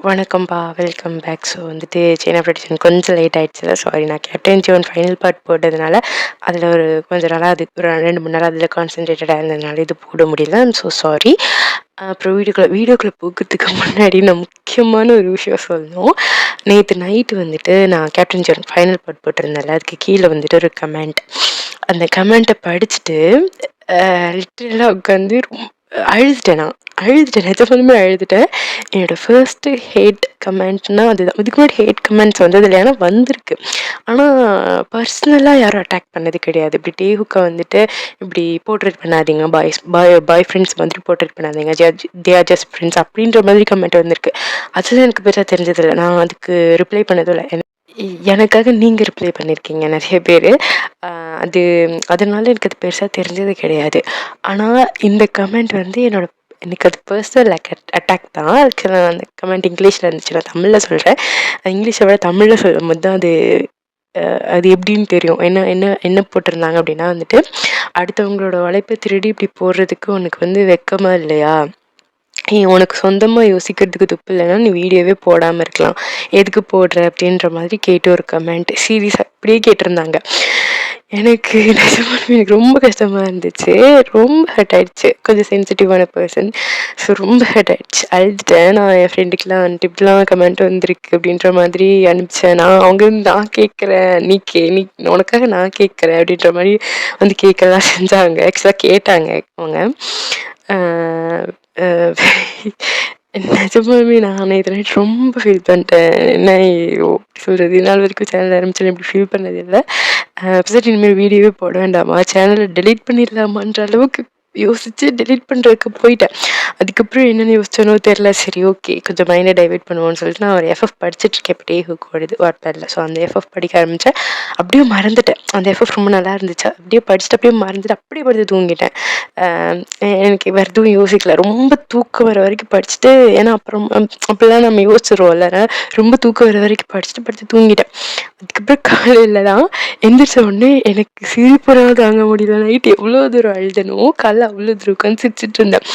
வணக்கம்ப்பா. Welcome back. So வந்துட்டு chain of tradition கொஞ்சம் லேட் ஆயிடுச்சுல. சாரி. நான் கேப்டன் ஜோன் ஃபைனல் பார்ட் போட்டதுனால, அதில ஒரு கொஞ்சம் நாளா ஒரு 2, 3 நாளா அதில கான்சன்ட்ரேட்டடா இருந்ததுனால இது போட முடியல. I'm so sorry. அப்புறம் வீடியோக்குள்ள போகறதுக்கு முன்னாடி நான் முக்கியமான ஒரு விஷயம் சொல்லணும். நேத்து நைட்டு வந்துட்டு நான் கேப்டன் ஜோன் ஃபைனல் பார்ட் போட்டிருந்தேன்ல, அதுக்கு கீழ வந்துட்டு ஒரு கமெண்ட். அந்த கமெண்ட்ட படிச்சுட்டு லிட்டரலா உட்காந்து அழுதுட்டேன் நான். நிஜமாலுமே அழுதுட்டேன். என்னோட ஃபர்ஸ்ட்டு ஹேட் கமெண்ட்னா அதுதான். இதுக்கு முன்னாடி ஹேட் கமெண்ட்ஸ் வந்ததில்ல. ஆனா வந்திருக்கு. ஆனா பர்சனலா யாரும் அட்டாக் பண்ணது கிடையாது. இப்படி டேஹூக்க வந்துட்டு இப்படி போர்ட்ரேட் பண்ணாதீங்க. பாய் ஃப்ரெண்ட்ஸ் மாதிரி போர்ட்ரேட் பண்ணாதீங்க. தே ஆர் ஜஸ்ட் ஃப்ரெண்ட்ஸ் அப்படின்ற மாதிரி கமெண்ட் வந்திருக்கு. அதெல்லாம் எனக்கு பெருசா தெரிஞ்சதில்ல. நான் அதுக்கு ரிப்ளை பண்ணதும் இல்ல. எனக்காக நீங்க ரிப்ளை பண்ணியிருக்கீங்க நெறைய பேரு. அ அது அதனால எனக்கு அது பெருசா தெரிஞ்சது கிடையாது. ஆனா இந்த கமெண்ட் வந்து எனக்கு அது பர்சனல் அட்டாக் தான். அதுக்கு நான் அந்த கமெண்ட் இங்கிலீஷ்ல இருந்துச்சு. நான் தமிழ்ல சொல்றேன். இங்கிலீஷை விட தமிழ்ல சொல்லும்போது தான் அது எப்படின்னு தெரியும். என்ன என்ன என்ன போட்டிருந்தாங்க அப்படின்னா வந்துட்டு, அடுத்தவங்களோட உழைப்ப திருடி இப்படி போடுறதுக்கு உனக்கு வந்து வெட்கமா இல்லையா? உனக்கு சொந்தமா யோசிக்கிறதுக்கு துப்பு இல்லைன்னா நீ வீடியோவே போடாம இருக்கலாம். எதுக்கு போடுற அப்படின்ற மாதிரி கேட்டு ஒரு கமெண்ட். சீரியஸா இப்படியே கேட்டிருந்தாங்க. எனக்கு ரொம்ப கஷ்டமா இருந்துச்சு. ரொம்ப ஹர்ட் ஆயிடுச்சு. கொஞ்சம் சென்சிட்டிவான பர்சன். ஸோ ரொம்ப ஹர்ட் ஆயிடுச்சு. அழுதுட்டேன். நான் என் ஃப்ரெண்டுக்கெலாம் வந்துட்டு இப்படிலாம் கமெண்ட் வந்திருக்கு அப்படின்ற மாதிரி அனுப்பிச்சேன். நான் கேட்குறேன். நீ உனக்காக நான் கேட்குறேன் அப்படின்ற மாதிரி வந்து கேட்கலாம் செஞ்சாங்க. ஆக்சுவலாக கேட்டாங்க அவங்க. நிஜமாலுமே நான் நேற்று நைட் ரொம்ப ஃபீல் பண்ணிட்டேன். என்ன சொல்கிறது, இது நாள் வரைக்கும் சேனல் ஆரம்பிச்சு இப்படி ஃபீல் பண்ணதில்லை. சரி, இனிமேல் வீடியோவே போட வேண்டாமா, சேனலை டெலீட் பண்ணிடலாமான்ற அளவுக்கு யோசிச்சு டெலீட் பண்ணுறதுக்கு போயிட்டேன். அதுக்கப்புறம் என்னென்னு யோசிச்சோனோ தெரில. சரி, ஓகே, கொஞ்சம் மைண்டை டைவெர்ட் பண்ணுவோன்னு சொல்லிட்டு நான் ஒரு எஃப்எஃப் படிச்சுட்ருக்கேன். இப்போ டேஹூக் ஓடுது வாட்பேடில். ஸோ அந்த எஃப்எஃப் படிக்க ஆரம்பித்தேன். அப்படியே மறந்துட்டேன். அந்த எஃப்எஃப் ரொம்ப நல்லா இருந்துச்சு. அப்படியே படிச்சுட்டு அப்படியே மறந்துட்டு அப்படியே படுத்து தூங்கிட்டேன். எனக்கு வேறு எதுவும் யோசிக்கல. ரொம்ப தூக்கம் வர வரைக்கும் படிச்சுட்டு, ஏன்னா அப்புறம் அப்படிலாம் நம்ம யோசிச்சிருவோம்ல, ரொம்ப தூக்கம் வர வரைக்கும் படிச்சுட்டு படுத்து தூங்கிட்டேன். அதுக்கப்புறம் காலையில் தான் எந்திரிச்ச உடனே எனக்கு சிரிப்புலாம் தாங்க முடியல. நைட் எவ்வளோ தூரம் அழுதனோ, காலைல அவ்வளோ தூரம் உட்காந்து சிரிச்சிட்டு இருந்தேன்.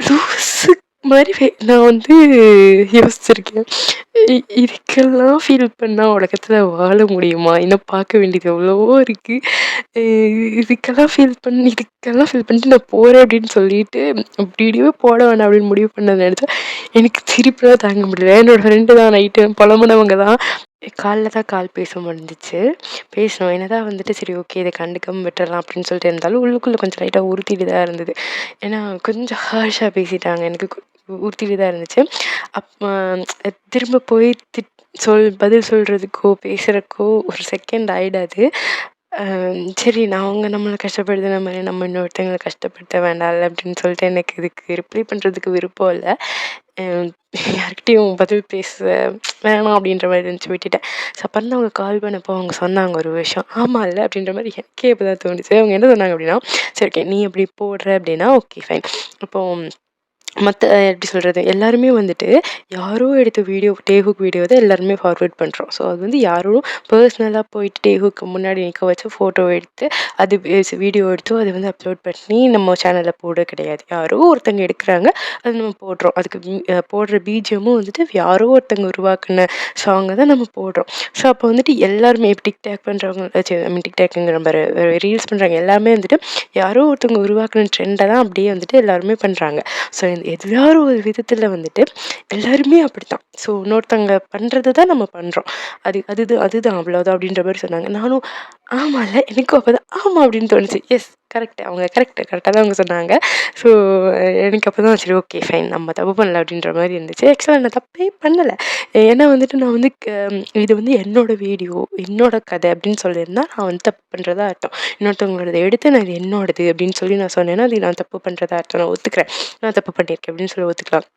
லூசு மாதிரி நான் வந்து யோசிச்சிருக்கேன். இதுக்கெல்லாம் ஃபீல் பண்ணால் உலகத்தில் வாழ முடியுமா? இன்னும் பார்க்க வேண்டியது எவ்வளவோ இருக்குது. இதுக்கெல்லாம் ஃபீல் பண்ணிட்டு நான் போகிறேன் அப்படின்னு சொல்லிட்டு வீடியோவே போட வேண்டாம் அப்படின்னு முடிவு பண்ணதை நினச்சா எனக்கு சிரிப்புலாம் தாங்க முடியல. என்னோட ஃப்ரெண்டு தான் நைட்டு புலம்புனவங்க தான். காலைல தான் கால் பேச முடிஞ்சிச்சு. பேசினோம். என்னதான் வந்துட்டு சரி, ஓகே, இதை கண்டுக்காம விட்டுறலாம் அப்படின்னு சொல்லிட்டு இருந்தாலும் உள்ளுக்குள்ளே கொஞ்சம் லைட்டாக உறுத்திட்டு தான் இருந்தது. ஏன்னா கொஞ்சம் ஹார்ஷாக பேசிட்டாங்க. எனக்கு உறுத்திட்டு தான் இருந்துச்சு. அப்போ திரும்ப போய் பதில் சொல்கிறதுக்கோ பேசுகிறக்கோ ஒரு செகண்ட் ஆகிடாது. சரி, அவங்க நம்மளை கஷ்டப்படுத்தின மாதிரி நம்ம இன்னொருத்தவங்களை கஷ்டப்படுத்த வேண்டாம்ல அப்படின்னு சொல்லிட்டு எனக்கு இதுக்கு ரிப்ளை பண்ணுறதுக்கு விருப்பம் இல்லை. யார்கிட்டையும் பதில் பேச வேணாம் அப்படின்ற மாதிரி இருந்துச்சு, விட்டுட்டேன். ஸோ அப்புறம் தான் அவங்க கால் பண்ணப்போ அவங்க சொன்னாங்க ஒரு விஷயம். ஆமாம் இல்லை அப்படின்ற மாதிரி எனக்கே இப்போ தான் தோணுச்சு. அவங்க என்ன சொன்னாங்க அப்படின்னா, சரி, ஓகே, நீ அப்படி போடுற அப்படின்னா ஓகே, ஃபைன். இப்போது எப்படி சொல்கிறது, எல்லாருமே வந்துட்டு யாரோ எடுத்த டேஹூக் வீடியோ தான் எல்லாருமே ஃபார்வேர்ட் பண்ணுறோம். ஸோ அது வந்து யாரும் பர்சனலாக போயிட்டு டேஹூக்கு முன்னாடி நிற்க வச்சு ஃபோட்டோ எடுத்து அது வீடியோ எடுத்து அதை வந்து அப்லோட் பண்ணி நம்ம சேனலில் போட கிடையாது. யாரோ ஒருத்தங்க எடுக்கிறாங்க, அது நம்ம போடுறோம். அதுக்கு போடுற பிஜிஎம்மும் வந்துட்டு யாரோ ஒருத்தங்க உருவாக்குன சாங்கை தான் நம்ம போடுறோம். ஸோ அப்போ வந்துட்டு எல்லாருமே டிக்டாக் பண்ணுறவங்க, டிக்டாக்குங்கிற மாதிரி ரீல்ஸ் பண்ணுறாங்க எல்லாமே வந்துட்டு யாரோ ஒருத்தவங்க உருவாக்குன ட்ரெண்டை தான் அப்படியே வந்துட்டு எல்லாருமே பண்ணுறாங்க. ஸோ எதாவது ஒரு விதத்தில் வந்துட்டு எல்லாருமே அப்படித்தான். ஸோ இன்னொருத்தவங்க பண்ணுறது தான் நம்ம பண்ணுறோம். அதுதான் அவ்வளோதான் அப்படின்ற மாதிரி சொன்னாங்க. நானும் ஆமாம்ல, எனக்கும் அப்போ தான் ஆமாம் அப்படின்னு தோணுச்சு. எஸ், கரெக்டாக தான் அவங்க சொன்னாங்க. ஸோ எனக்கு அப்போ தான் சரி, ஓகே, ஃபைன், நம்ம தப்பு பண்ணல அப்படின்ற மாதிரி இருந்துச்சு. ஆக்சுவலாக நான் தப்பே பண்ணலை. ஏன்னா வந்துட்டு நான் வந்து இது வந்து என்னோடய வீடியோ, என்னோட கதை அப்படின்னு சொல்லியிருந்தா நான் வந்து தப்பு பண்ணுறதா அர்த்தம். இன்னொருத்தவங்களோட எடுத்து நான் இது என்னோடது அப்படின்னு சொல்லி நான் சொன்னேன்னா அது நான் தப்பு பண்ணுறதா அர்த்தம். நான் ஒத்துக்கிறேன், நான் தப்பு பண்ணியிருக்கேன் அப்படின்னு சொல்லி ஒத்துக்கலாம்.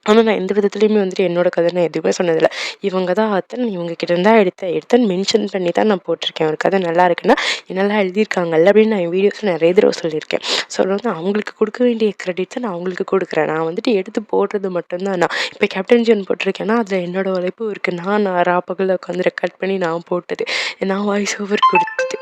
ஆனால் நான் எந்த விதத்துலையுமே வந்துட்டு என்னோட கதை நான் எதுவுமே சொன்னதில்லை. இவங்க தான் அத்தன், இவங்க கிட்ட இருந்தால் எடுத்தேன்னு மென்ஷன் பண்ணி தான் நான் போட்டிருக்கேன். ஒரு கதை நல்லா இருக்குன்னா என்னெல்லாம் எழுதியிருக்காங்கல்ல அப்படின்னு நான் என் வீடியோஸில் நிறைய தடவை சொல்லியிருக்கேன். ஸோ வந்து அவங்களுக்கு கொடுக்க வேண்டிய கிரெடிட்ஸை நான் அவங்களுக்கு கொடுக்குறேன். நான் வந்துட்டு எடுத்து போடுறது மட்டும்தான். நான் இப்போ கேப்டன் ஜோன் போட்டிருக்கேன்னா அதில் என்னோட உழைப்பும் இருக்குது. நான் ராப்பகலில் உட்காந்து ரெக்கார்ட் பண்ணி நான் போட்டது, நான் வாய்ஸ் ஓவர் கொடுத்தது.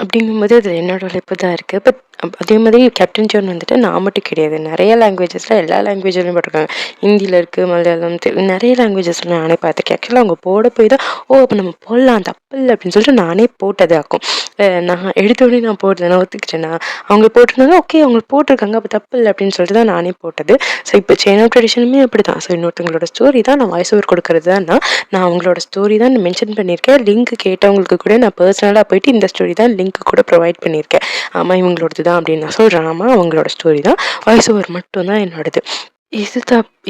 அப்படிங்கும்போது அது என்னோட உழைப்பு தான் இருக்குது. பட் அதே மாதிரி கேப்டன் ஜான் வந்துட்டு நான் மட்டும் கிடையாது, நிறைய லாங்குவேஜஸில் எல்லா லாங்குவேஜ்லையும் போட்டிருக்காங்க. ஹிந்தியில் இருக்குது, மலையாளம், நிறைய லாங்குவேஜஸில் நானே பார்த்துருக்கேன். ஆக்சுவலாக அவங்க போட போய் தான் அப்போ நம்ம போடலாம் தப்பு இல்லை அப்படின்னு சொல்லிட்டு நானே போட்டதாக்கும். நான் எடுத்த உடனே நான் போடுறேன், நான் ஒத்துக்கிட்டேன். அவங்க போட்டிருந்தாங்க, ஓகே அவங்க போட்டிருக்காங்க அப்போ தப்பு இல்லை அப்படின்னு சொல்லிட்டு தான் நானே போட்டது. ஸோ இப்போ செயின் ஆஃப் ட்ரெடிஷனுமே அப்படி தான். ஸோ இன்னொருத்தவங்களோட ஸ்டோரி தான் நான் வாய்ஸ் ஓவர் கொடுக்கறது தான். நான் அவங்களோட ஸ்டோரி தான் மென்ஷன் பண்ணியிருக்கேன். லிங்க் கேட்டவங்களுக்கு கூட நான் பர்சனலாக போயிட்டு இந்த ஸ்டோரி தான் லிங்க் கூட ப்ரொவைட் பண்ணியிருக்கேன். ஆமாம் இவங்களோடது தான் அப்படின்னு நான் சொல்கிறேன். ஆமாம் அவங்களோட ஸ்டோரி தான், வாய்ஸ் ஓவர் மட்டும் தான் என்னோடது.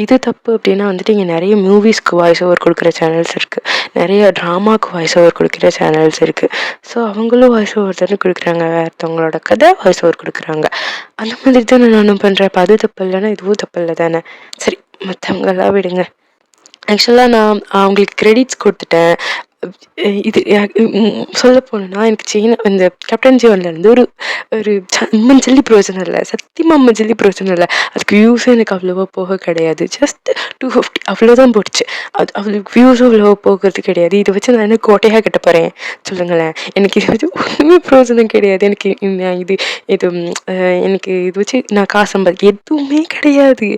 இது தப்பு அப்படின்னா வந்துட்டு இங்கே நிறைய மூவிஸ்க்கு வாய்ஸ் ஓவர் கொடுக்குற சேனல்ஸ் இருக்குது, நிறைய ட்ராமாவுக்கு வாய்ஸ் ஓவர் கொடுக்குற சேனல்ஸ் இருக்குது. ஸோ அவங்களும் வாய்ஸ் ஓவர் தானே கொடுக்குறாங்க, வேறுத்தவங்களோட கதை வாய்ஸ் ஓவர் கொடுக்குறாங்க. அந்த மாதிரி தானே நானும் பண்ணுறேன். அப்போ அது தப்பு இல்லைன்னா இதுவும் தப்பு இல்லை தானே. சரி, மற்றவங்கெல்லாம் விடுங்க. ஆக்சுவலாக நான் அவங்களுக்கு கிரெடிட்ஸ் கொடுத்துட்டேன். இது சொல்ல போனேன்னா எனக்கு இந்த கேப்டன் ஜீவன்லேருந்து ஒரு ஒரு அம்மன் பிரோஜனம் இல்லை, சத்தியமாக அம்மன் பிரோஜனம் இல்லை. அதுக்கு வியூஸும் எனக்கு அவ்வளோவா போக கிடையாது. ஜஸ்ட் 250 அவ்வளோதான் போட்டுச்சு. அவளுக்கு வியூஸும் அவ்வளோவா போகிறது கிடையாது. இதை வச்சு நான் என்ன கோட்டையாக கட்ட போகிறேன் சொல்லுங்களேன். எனக்கு இதை வச்சு ஒன்றுமே பிரோஜனம் கிடையாது. எனக்கு இது இது எனக்கு இது வச்சு நான் காசு எதுவுமே கிடையாது.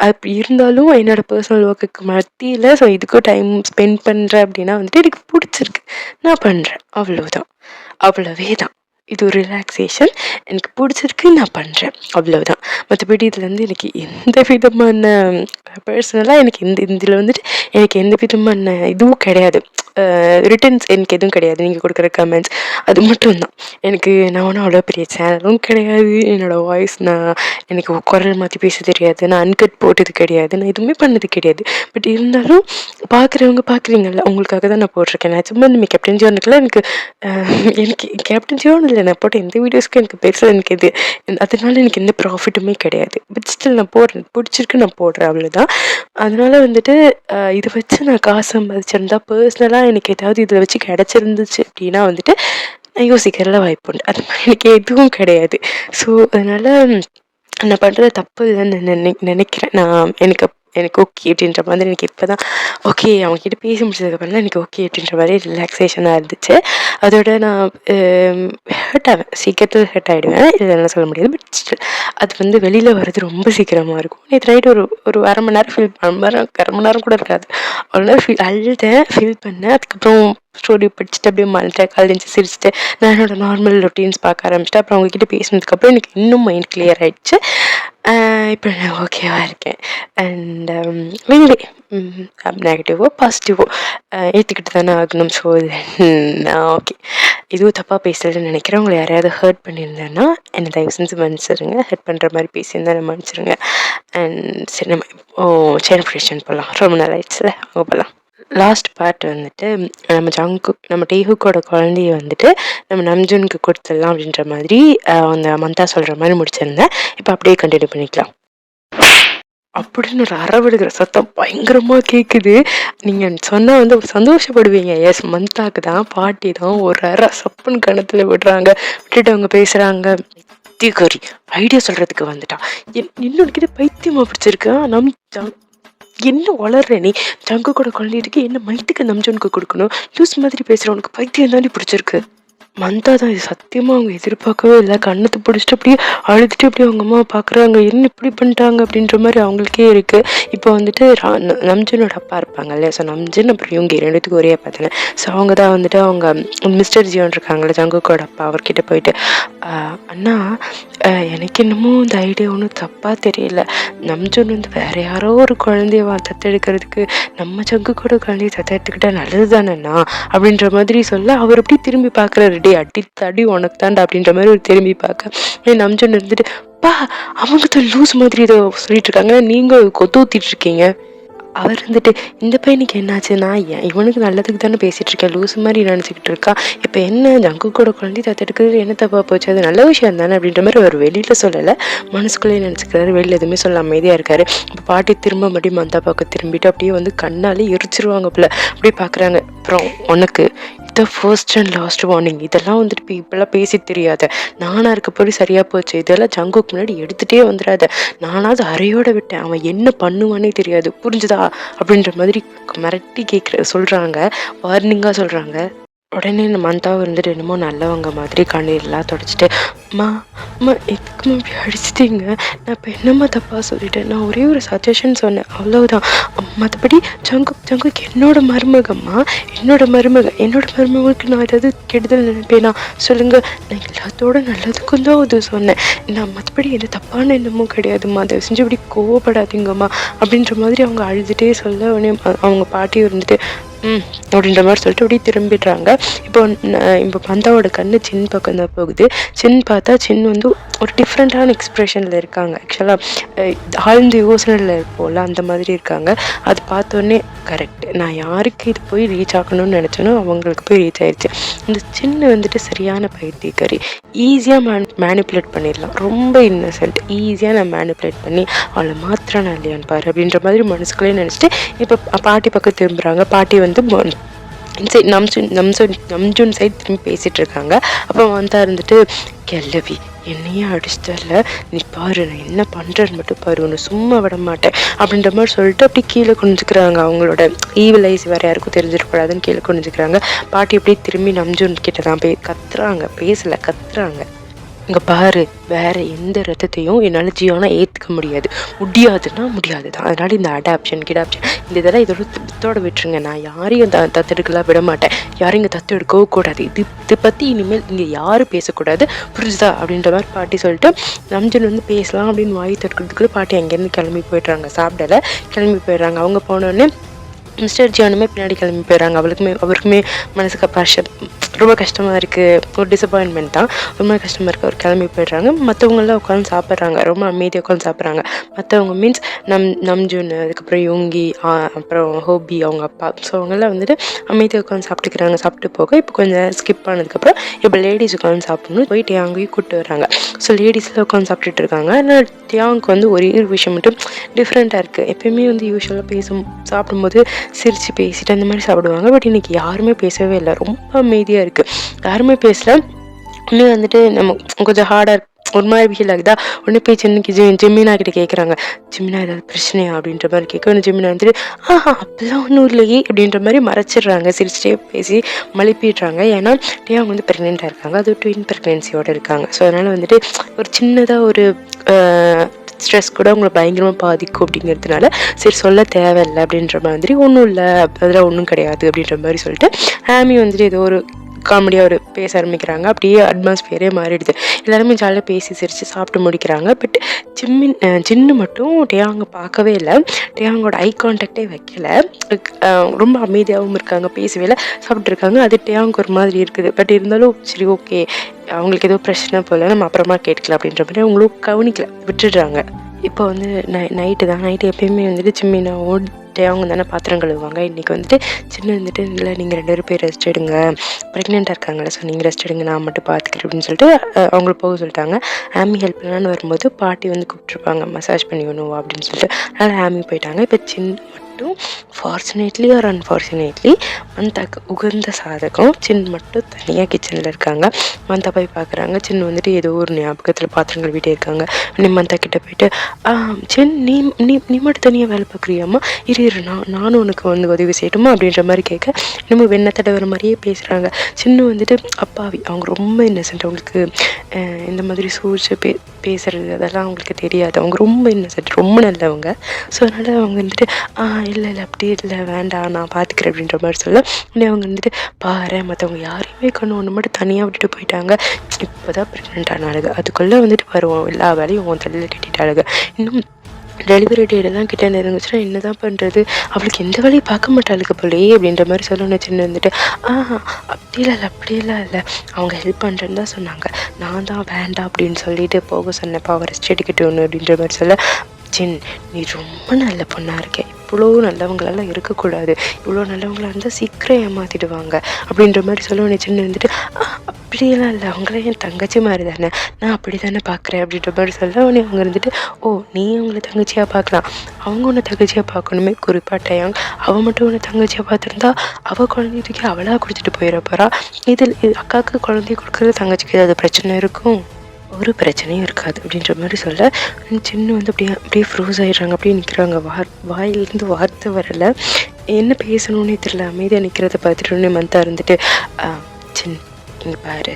அப்படி இருந்தாலும் என்னோடய பர்சனல் ஒர்க்குக்கு மத்தியில் ஸோ இதுக்கும் டைம் ஸ்பெண்ட் பண்ணுறேன் அப்படின்னா வந்துட்டு எனக்கு பிடிச்சிருக்கு, நான் பண்ணுறேன். அவ்வளவே தான். இது ஒரு ரிலாக்ஸேஷன், எனக்கு பிடிச்சிருக்கு, நான் பண்ணுறேன், அவ்வளவுதான். மற்றபடி இதுலேருந்து எனக்கு எந்த விதமான பர்சனலாக எனக்கு இதில் வந்துட்டு எனக்கு எந்த விதமான இதுவும் கிடையாது. ரிட்டர்ன்ஸ் எனக்கு எதுவும் கிடையாது. நீங்கள் கொடுக்குற கமெண்ட்ஸ் அது மட்டும்தான் எனக்கு. நான் ஒன்றும் அவ்வளோ பெரிய சேனலும் கிடையாது. என்னோடய வாய்ஸ் எனக்கு குரல் மாற்றி பேச தெரியாது, நான் அன்கட் போட்டது கிடையாது, நான் எதுவுமே பண்ணது கிடையாது. பட் இருந்தாலும் பார்க்குறீங்கல்ல, உங்களுக்காக தான் நான் போட்டிருக்கேன். நான் சும்மா இந்த கேப்டன் ஜியோனுக்குலாம் எனக்கு கேப்டன் ஜியோன்னு இல்லை, நான் போட்ட எந்த வீடியோஸ்க்கும் எனக்கு பெருசாக எனக்கு அதனால எனக்கு எந்த ப்ராஃபிட்டுமே கிடையாது. பட் ஸ்டில் நான் போடுறேன், பிடிச்சிருக்கு, நான் போடுறேன், அவ்வளோதான். அதனால வந்துட்டு இதை வச்சு நான் காசு சம்பாதிச்சிருந்தா பர்சனலாக எனக்கு ஏதாவது இதில் வச்சு கிடச்சிருந்துச்சு அப்படின்னா வந்துட்டு நான் யோசிக்கிறதுல வாய்ப்பு உண்டு. அது மாதிரி எனக்கு எதுவும் கிடையாது. ஸோ அதனால் நான் பண்ணுறது தப்பு இல்லைன்னு நினைக்கிறேன். எனக்கு ஓகே அப்படின்ற மாதிரி எனக்கு இப்போ தான் ஓகே அவங்ககிட்ட பேசி முடிச்சதுக்கப்புறம் தான் எனக்கு ஓகே அப்படின்ற மாதிரி ரிலாக்ஸேஷனாக இருந்துச்சு. அதோட நான் ஹர்ட் ஆவேன், சீக்கிரத்தில் ஹர்ட் ஆகிடுவேன், இதெல்லாம் சொல்ல முடியாது. பட் ஸ்டில் அது வெளியில் வர்றது ரொம்ப சீக்கிரமாக இருக்கும். நேற்று நைட்டு ஒரு அரை மணி நேரம் அரை மணி நேரம் கூட இருக்காது, அவ்வளோ நேரம் அழுதேன், ஃபீல் பண்ணேன். அதுக்கப்புறம் ஸ்டோரி படிச்சுட்டு அப்படியே மறந்துட்டேன், காலேஜ் சிரிச்சுட்டு நான் என்னோட நார்மல் ரொட்டீன்ஸ் பார்க்க ஆரம்பிச்சிட்டேன். அப்புறம் அவங்ககிட்ட பேசினதுக்கப்புறம் எனக்கு இன்னும் மைண்ட் கிளியர் ஆகிடுச்சு. இப்போ நான் ஓகேவாக இருக்கேன். அண்ட் வெளியே நெகட்டிவோ பாசிட்டிவோ ஏற்றுக்கிட்டு தானே ஆகணும். ஸோ நான் ஓகே, இதுவும் தப்பாக பேசுகிறதுன்னு நினைக்கிறேன். உங்களை யாரையாவது ஹர்ட் பண்ணியிருந்தேன்னா என்னை தயவு செஞ்சு மன்னிச்சிருங்க. ஹர்ட் பண்ணுற மாதிரி பேசியிருந்தா நான் மன்னிச்சிருங்க. அண்ட் சரி, நம்ம செயின் ஆஃப் ட்ரெடிஷன் போகலாம். ரொம்ப நாள் ஆயிடுச்சுல, அவங்க போகலாம். லாஸ்ட் பார்ட் வந்துட்டு நம்ம டேஹுக்கோட குழந்தைய வந்துட்டு நம்ம நம்ஜூனுக்கு கொடுத்துடலாம் அப்படின்ற மாதிரி அந்த மந்தா சொல்கிற மாதிரி முடிச்சிருந்தேன். இப்போ அப்படியே கண்டினியூ பண்ணிக்கலாம். அப்படின்னு ஒரு அரவடுகிற சத்தம் பயங்கரமாக கேட்குது. நீங்கள் சொன்னால் சந்தோஷப்படுவீங்க. எஸ், மந்தாக்கு தான், பாட்டி தான் ஒரு சப்புன்னு கணத்தில் விடுறாங்க. விட்டுட்டு அவங்க பேசுகிறாங்க. பைத்தியக்காரி ஐடியா சொல்கிறதுக்கு வந்துட்டா. இன்னொன்று பைத்தியமாக பிடிச்சிருக்கு. என்ன வளர்ற நீ? ஜங்கு கூட குழந்தைக்கு என்ன மைத்துக்கு நம்ஜனுக்கு கொடுக்கணும்? லூஸ் மாதிரி பேசுகிற உனக்கு பைத்தியம் தாண்டி பிடிச்சிருக்கு. மந்தா தான் இது சத்தியமாக அவங்க எதிர்பார்க்கவே இல்லை. கண்ணத்தை பிடிச்சிட்டு அப்படியே அழுதுட்டு அப்படியே அவங்க அம்மா பார்க்குறாங்க, என்ன இப்படி பண்ணிட்டாங்க அப்படின்ற மாதிரி அவங்களுக்கே இருக்குது. இப்போ வந்துட்டு நம்ஜனோட அப்பா இருப்பாங்க இல்லையா, ஸோ நம்ஜன் அப்புறம் இவங்க ரெண்டுத்துக்கும் ஒரே அப்பா தானே. ஸோ அவங்க தான் வந்துட்டு அவங்க மிஸ்டர் ஜியோன் இருக்காங்களே ஜங்குக்கோட அப்பா, அவர்கிட்ட போயிட்டு அண்ணா எனக்கு என்னமோ இந்த ஐடியா ஒன்றும் தப்பாக தெரியல. நம்ஜன் வேற யாரோ ஒரு குழந்தைய தத்தெடுக்கிறதுக்கு நம்ம ஜங்குக்கோட குழந்தைய தத்தெடுத்துக்கிட்டா நல்லது தானேண்ணா அப்படின்ற மாதிரி சொல்ல, அவர் அப்படி திரும்பி பார்க்குறாரு. டே அடி உனக்கு தாண்டா அப்படின்ற மாதிரி ஒரு திரும்பி பார்க்க நம்ஜன் இருந்துட்டு, பா அவங்க தான் லூஸ் மாதிரி ஏதோ சொல்லிட்டு இருக்காங்க, நீங்க கொத்து ஊத்திட்டு இருக்கீங்க. அவர் வந்துட்டு, இந்த பையனுக்கு என்னாச்சுன்னா இவனுக்கு நல்லதுக்கு தானே பேசிட்டு இருக்கேன், லூஸ் மாதிரி நினச்சிக்கிட்டு இருக்கா. இப்போ என்ன ஜங்குக்கோட குழந்தை தத்தெடுக்கிறது என்ன தப்பா போச்சு, அது நல்ல விஷயம் தானே அப்படின்ற மாதிரி அவர் வெளியில சொல்லலை, மனசுக்குள்ளேயே நினச்சிக்கிறாரு. வெளியில் எதுவுமே சொல்ல அமைதியாக இருக்காரு. இப்போ பாட்டி திரும்ப மறுபடியும் மந்தா பார்க்க திரும்பிட்டு அப்படியே கண்ணாலே எரிச்சிருவாங்க போல அப்படியே பார்க்குறாங்க. அப்புறம் உனக்கு இதை ஃபர்ஸ்ட் அண்ட் லாஸ்ட் வார்னிங், இதெல்லாம் இப்பெல்லாம் பேசி தெரியாத, நானாக இருக்க போய் சரியாக போச்சு, இதெல்லாம் ஜங்குக்கு முன்னாடி எடுத்துகிட்டே வந்துடாத, நானாவது அறையோட விட்டேன், அவன் என்ன பண்ணுவானே தெரியாது, புரிஞ்சுதா அப்படின்ற மாதிரி மிரட்டி சொல்கிறாங்க, வார்னிங்காக சொல்கிறாங்க. உடனே இந்த மந்தாவும் இருந்துட்டு என்னமோ நல்லவங்க மாதிரி கண்ணீர்லாம் தொடச்சிட்டு, அம்மா அம்மா எதுக்கும்மா இப்படி அடிச்சிட்டீங்க, நான் இப்போ என்னம்மா தப்பாக சொல்லிட்டேன், நான் ஒரே ஒரு சஜஷன் சொன்னேன் அவ்வளவுதான், மற்றபடி ஜங்குக்கு என்னோட மருமகம்மா, என்னோட மருமகளுக்கு நான் ஏதாவது கெடுதல் நினைப்பேனா சொல்லுங்கள், நான் எல்லாத்தோட நல்லதுக்கும் தான் அது சொன்னேன், நான் மற்றபடி எந்த தப்பான எண்ணமும் கிடையாதும்மா, அதை செஞ்சு இப்படி கோவப்படாதீங்கம்மா அப்படின்ற மாதிரி அவங்க அழுதுகிட்டே சொல்ல உடனே அவங்க பாட்டியும் இருந்துட்டு அப்படின்ற மாதிரி சொல்லிட்டு அப்படியே திரும்பிடுறாங்க. இப்போ பந்தாவோட கண்ணு சின் பக்கம் தான் போகுது. சின் பார்த்தா சின் வந்து ஒரு டிஃப்ரெண்ட்டான எக்ஸ்ப்ரெஷனில் இருக்காங்க. ஆக்சுவலாக ஆழ்ந்த யோசனையில் இருப்போம்ல அந்த மாதிரி இருக்காங்க. அது பார்த்தோன்னே கரெக்ட், நான் யாருக்கு இது போய் ரீச் ஆகணும்னு நினச்சேனோ அவங்களுக்கு போய் ரீச் ஆயிடுச்சு. இந்த சின்ன வந்துட்டு சரியான பைத்தியக்காரி, ஈஸியாக மேனிப்புலேட் பண்ணிடலாம், ரொம்ப இன்னசென்ட், ஈஸியாக நான் மேனிப்புலேட் பண்ணி அவளை மாத்திரானா இல்லையான்னு பாரு அப்படின்ற மாதிரி மனசுக்குள்ளே நினச்சிட்டு இப்போ பாட்டி பக்கம் திரும்புகிறாங்க. பாட்டி வந்து சைட் நம்ஜுன் சைட் திரும்பி பேசிகிட்டு இருக்காங்க. அப்போ வந்தா இருந்துட்டு, கெல்லவி என்னையே அடிச்சிட்டல, நீ பாரு நான் என்ன பண்ணுறேன்னு மட்டும் பாரு, ஒன்று சும்மா விட மாட்டேன் அப்படின்ற மாதிரி சொல்லிட்டு அப்படி கீழே குனிஞ்சுக்கிறாங்க. அவங்களோட ஈவில் ஐஸ் வேறு யாருக்கும் தெரிஞ்சிடக்கூடாதுன்னு கீழே குனிஞ்சுக்கிறாங்க. பாட்டி அப்படி திரும்பி நம்ஜுன் கிட்ட தான் கத்துறாங்க, பேசலை கத்துறாங்க. இங்கே பாரு, வேறு எந்த ரத்தத்தையும் என்னால் ஜியோனா ஏற்றுக்க முடியாதுன்னா முடியாது தான். அதனால் இந்த அடாப்ஷன் இந்த இதெல்லாம் இதோட விட்டுருங்க, நான் யாரையும் தத்தெடுக்கலாம் விட மாட்டேன், யாரும் இங்கே தத்து எடுக்கவும் கூடாது, இதை பற்றி இனிமேல் இங்கே யாரும் பேசக்கூடாது, புரிஞ்சுதா அப்படின்ற மாதிரி பாட்டி சொல்லிட்டு நம்ஜன் வந்து பேசலாம் அப்படின்னு வாய் தடுக்கிறதுக்குள்ள பாட்டி அங்கேருந்து கிளம்பி போய்ட்றாங்க. சாப்பிடலை, கிளம்பி போயிடுறாங்க. அவங்க போனோடனே மிஸ்டர் ஜியானுமே பின்னாடி கிளம்பி போயிடுறாங்க. அவருக்குமே மனசுக்கு ரொம்ப கஷ்டமாக இருக்குது, ஒரு டிசப்பாயின்மெண்ட் தான், ரொம்ப கஷ்டமாக இருக்குது. அவர் கிளம்பி போயிடுறாங்க. மற்றவங்களாம் உட்காந்து சாப்பிட்றாங்க, ரொம்ப அமைதியாக உட்காந்து சாப்பிட்றாங்க. மற்றவங்க மீன்ஸ் நம்ஜுன், அதுக்கப்புறம் யோங்கி, அப்புறம் ஹோபி அவங்க அப்பா, ஸோ அவங்கெல்லாம் வந்துட்டு அமைதியாக உட்காந்து சாப்பிட்டுக்கிறாங்க. சாப்பிட்டு போக இப்போ கொஞ்சம் ஸ்கிப் ஆனதுக்கப்புறம் இப்போ லேடிஸ் உட்காந்து சாப்பிடணும் போய் டியாங்கையும் கூப்பிட்டு வராங்க. ஸோ லேடிஸில் உட்காந்து சாப்பிட்டுட்டு இருக்காங்க. ஆனால் டியாங்க்கு வந்து ஒரே ஒரு விஷயம் மட்டும் டிஃப்ரெண்ட்டாக இருக்குது. எப்பயுமே வந்து யூஸ்வலாக சாப்பிடும்போது சிரித்து பேசிட்டு அந்த மாதிரி சாப்பிடுவாங்க. பட் இன்றைக்கி யாருமே பேசவே இல்லை, ரொம்ப அமைதியாக இருக்குது, யாருமே பேசல. இன்னும் வந்துட்டு நம்ம கொஞ்சம் ஹார்டாக ஒரு மாதிரி ஃபீல் ஆகுதா. உடனே போய் ஜெமினா கிட்ட கேட்குறாங்க, ஜெமினா ஏதாவது பிரச்சனையா அப்படின்ற மாதிரி கேட்க, ஜெமினா வந்துட்டு அப்பெல்லாம் ஒன்றும் இல்லையே அப்படின்ற மாதிரி மறைச்சிடுறாங்க, சிரிச்சிட்டே பேசி மழுப்பிடுறாங்க. ஏன்னா அவங்க வந்து ப்ரெக்னெண்ட்டாக இருக்காங்க, அது ட்வின் ப்ரெக்னென்சியோடு இருக்காங்க. ஸோ அதனால் வந்துட்டு ஒரு சின்னதாக ஒரு ஸ்ட்ரெஸ் கூட உங்களை பயங்கரமாக பாதிக்கும் அப்படிங்கிறதுனால சரி சொல்ல தேவையில்லை அப்படின்ற மாதிரி, ஒன்றும் இல்லை அதெல்லாம் ஒன்றும் கிடையாது அப்படின்ற மாதிரி சொல்லிட்டு ஆமி வந்துட்டு ஏதோ ஒரு காமெடியாக ஒரு பேச ஆரம்பிக்கிறாங்க. அப்படியே அட்மாஸ்பியரே மாறிடுது. எல்லாருமே ஜாலியாக பேசி சிரித்து சாப்பிட்டு முடிக்கிறாங்க. பட் ஜின்னு மட்டும் டேயாங்க பார்க்கவே இல்லை, டேயாங்கோட ஐ கான்டாக்டே வைக்கல, ரொம்ப அமைதியாகவும் இருக்காங்க, பேசவே இல்லை, சாப்பிட்ருக்காங்க. அது டேயாங்க ஒரு மாதிரி இருக்குது. பட் இருந்தாலும் சரி ஓகே, அவங்களுக்கு ஏதோ பிரச்சனை போல், நம்ம அப்புறமா கேட்கலாம் அப்படின்ற மாதிரி அவங்களும் கவனிக்கல, விட்டுடுறாங்க. இப்போ வந்து நைட்டு எப்பயுமே வந்துட்டு சிம்மினாவோ அவங்க தானே பாத்திரம் கழுவுவாங்க. இன்றைக்கி வந்துட்டு சின்ன வந்துட்டு இல்லை நீங்கள் 2 பேரும் போய் ரெஸ்ட் எடுங்க, ப்ரெக்னெண்ட்டாக இருக்காங்களே, ஸோ நீங்கள் ரெஸ்ட் எடுங்க, நான் மட்டும் பார்த்துக்கிறேன் அப்படின்னு சொல்லிட்டு அவங்கள போக சொல்லிட்டாங்க. ஆமி ஹெல்ப் பண்ணலான்னு வரும்போது பாட்டி வந்து கூப்பிட்ருப்பாங்க, மசாஜ் பண்ணி வேணும் அப்படின்னு சொல்லிட்டு. அதனால் ஆமி போயிட்டாங்க. இப்போ ஃபார்ச்சுனேட்லி ஆர் அன்ஃபார்ச்சுனேட்லி மந்தாக்கு உகந்த சாதகம் சின் மட்டும் தனியாக கிச்சனில் இருக்காங்க. மந்தா போய் பார்க்குறாங்க. சின்ன வந்துட்டு ஏதோ ஒரு ஞாபகத்தில் பாத்திரங்கள் வீட்டே இருக்காங்க. மந்தா கிட்டே போயிட்டு சின் நீ நீ நீ மட்டும் தனியாக வேலை பார்க்குறியாம்மா, இரு நானும் உனக்கு வந்து உதவி செய்யட்டுமா அப்படின்ற மாதிரி கேட்க, இன்னமும் வெண்ணெய் தடவை மாதிரியே பேசுகிறாங்க. சின்ன வந்துட்டு அப்பாவி, அவங்க ரொம்ப இன்னசென்ட், அவங்களுக்கு இந்த மாதிரி சூழ்ச்சி பேசுறது அதெல்லாம் அவங்களுக்கு தெரியாது, அவங்க ரொம்ப இன்னசென்ட், ரொம்ப நல்லவங்க. ஸோ அதனால் அவங்க வந்துட்டு இல்லை அப்படி இல்லை வேண்டாம் நான் பார்த்துக்கிறேன் அப்படின்ற மாதிரி சொல்ல, உடனே அவங்க வந்துட்டு பாரு மற்றவங்க யாரையுமே கண்ணு ஒன்று மட்டும் தனியாக விட்டுட்டு போயிட்டாங்க, இப்போ தான் ப்ரெக்னென்ட் ஆனாளுங்க, அதுக்குள்ளே வந்துட்டு வருவோம் எல்லா வேலையும் உன் தலையில் கட்டிட்டாளுங்க, இன்னும் டெலிவரி டேட்டெல்லாம் கிட்டே நெருங்குச்சுன்னா என்ன தான் பண்ணுறது, அவளுக்கு எந்த வேலையும் பார்க்க மாட்டாளுக்கு போலே அப்படின்ற மாதிரி சொல்லணும். சின்ன வந்துட்டு அப்படியெல்லாம் இல்லை அவங்க ஹெல்ப் பண்ணுறேன்னு தான் சொன்னாங்க, நான் தான் வேண்டாம் அப்படின்னு சொல்லிட்டு போக சொன்னேன்ப்பா, அவள் ரெஸ்ட் எடுக்கட்டும் அப்படின்ற மாதிரி சொல்ல, சின் நீ ரொம்ப நல்ல பொண்ணாக இருக்க, இவ்வளோ நல்லவங்களெல்லாம் இருக்கக்கூடாது, இவ்வளோ நல்லவங்களாக இருந்தால் சீக்கிரம் ஏமாற்றிடுவாங்க அப்படின்ற மாதிரி சொல்லுவேன். சின்ன வந்துட்டு அப்படியெல்லாம் இல்லை, அவங்களே என் தங்கச்சி மாதிரி தானே, நான் அப்படி தானே பார்க்குறேன் அப்படின்ற மாதிரி சொல்ல, உடனே அவங்க இருந்துட்டு நீ அவங்கள தங்கச்சியாக பார்க்கலாம், அவங்க ஒன்று தங்கச்சியாக பார்க்கணுமே, குறிப்பாட்டையாங்க அவள் மட்டும் ஒன்று தங்கச்சியாக பார்த்துருந்தா அவள் குழந்தைய தூக்கி அவளாக கொடுத்துட்டு போயிட போகிறா, இதில் அக்காவுக்கு குழந்தைய கொடுக்குறது தங்கச்சிக்கு ஏதாவது பிரச்சனை இருக்கும். ஒரு பிரச்சனையும் இருக்காது அப்படின்ற மாதிரி சொல்ல சின்ன வந்து அப்படியே ஃப்ரோஸ் ஆயிடுறாங்க. அப்படியே நிற்கிறாங்க. வாயிலிருந்து வார்த்தை வரலை. என்ன பேசணும்னே தெரியல. அமைதியாக நிற்கிறத பார்த்துட்டு மந்தா இருந்துட்டு சின் இங்கே பாரு,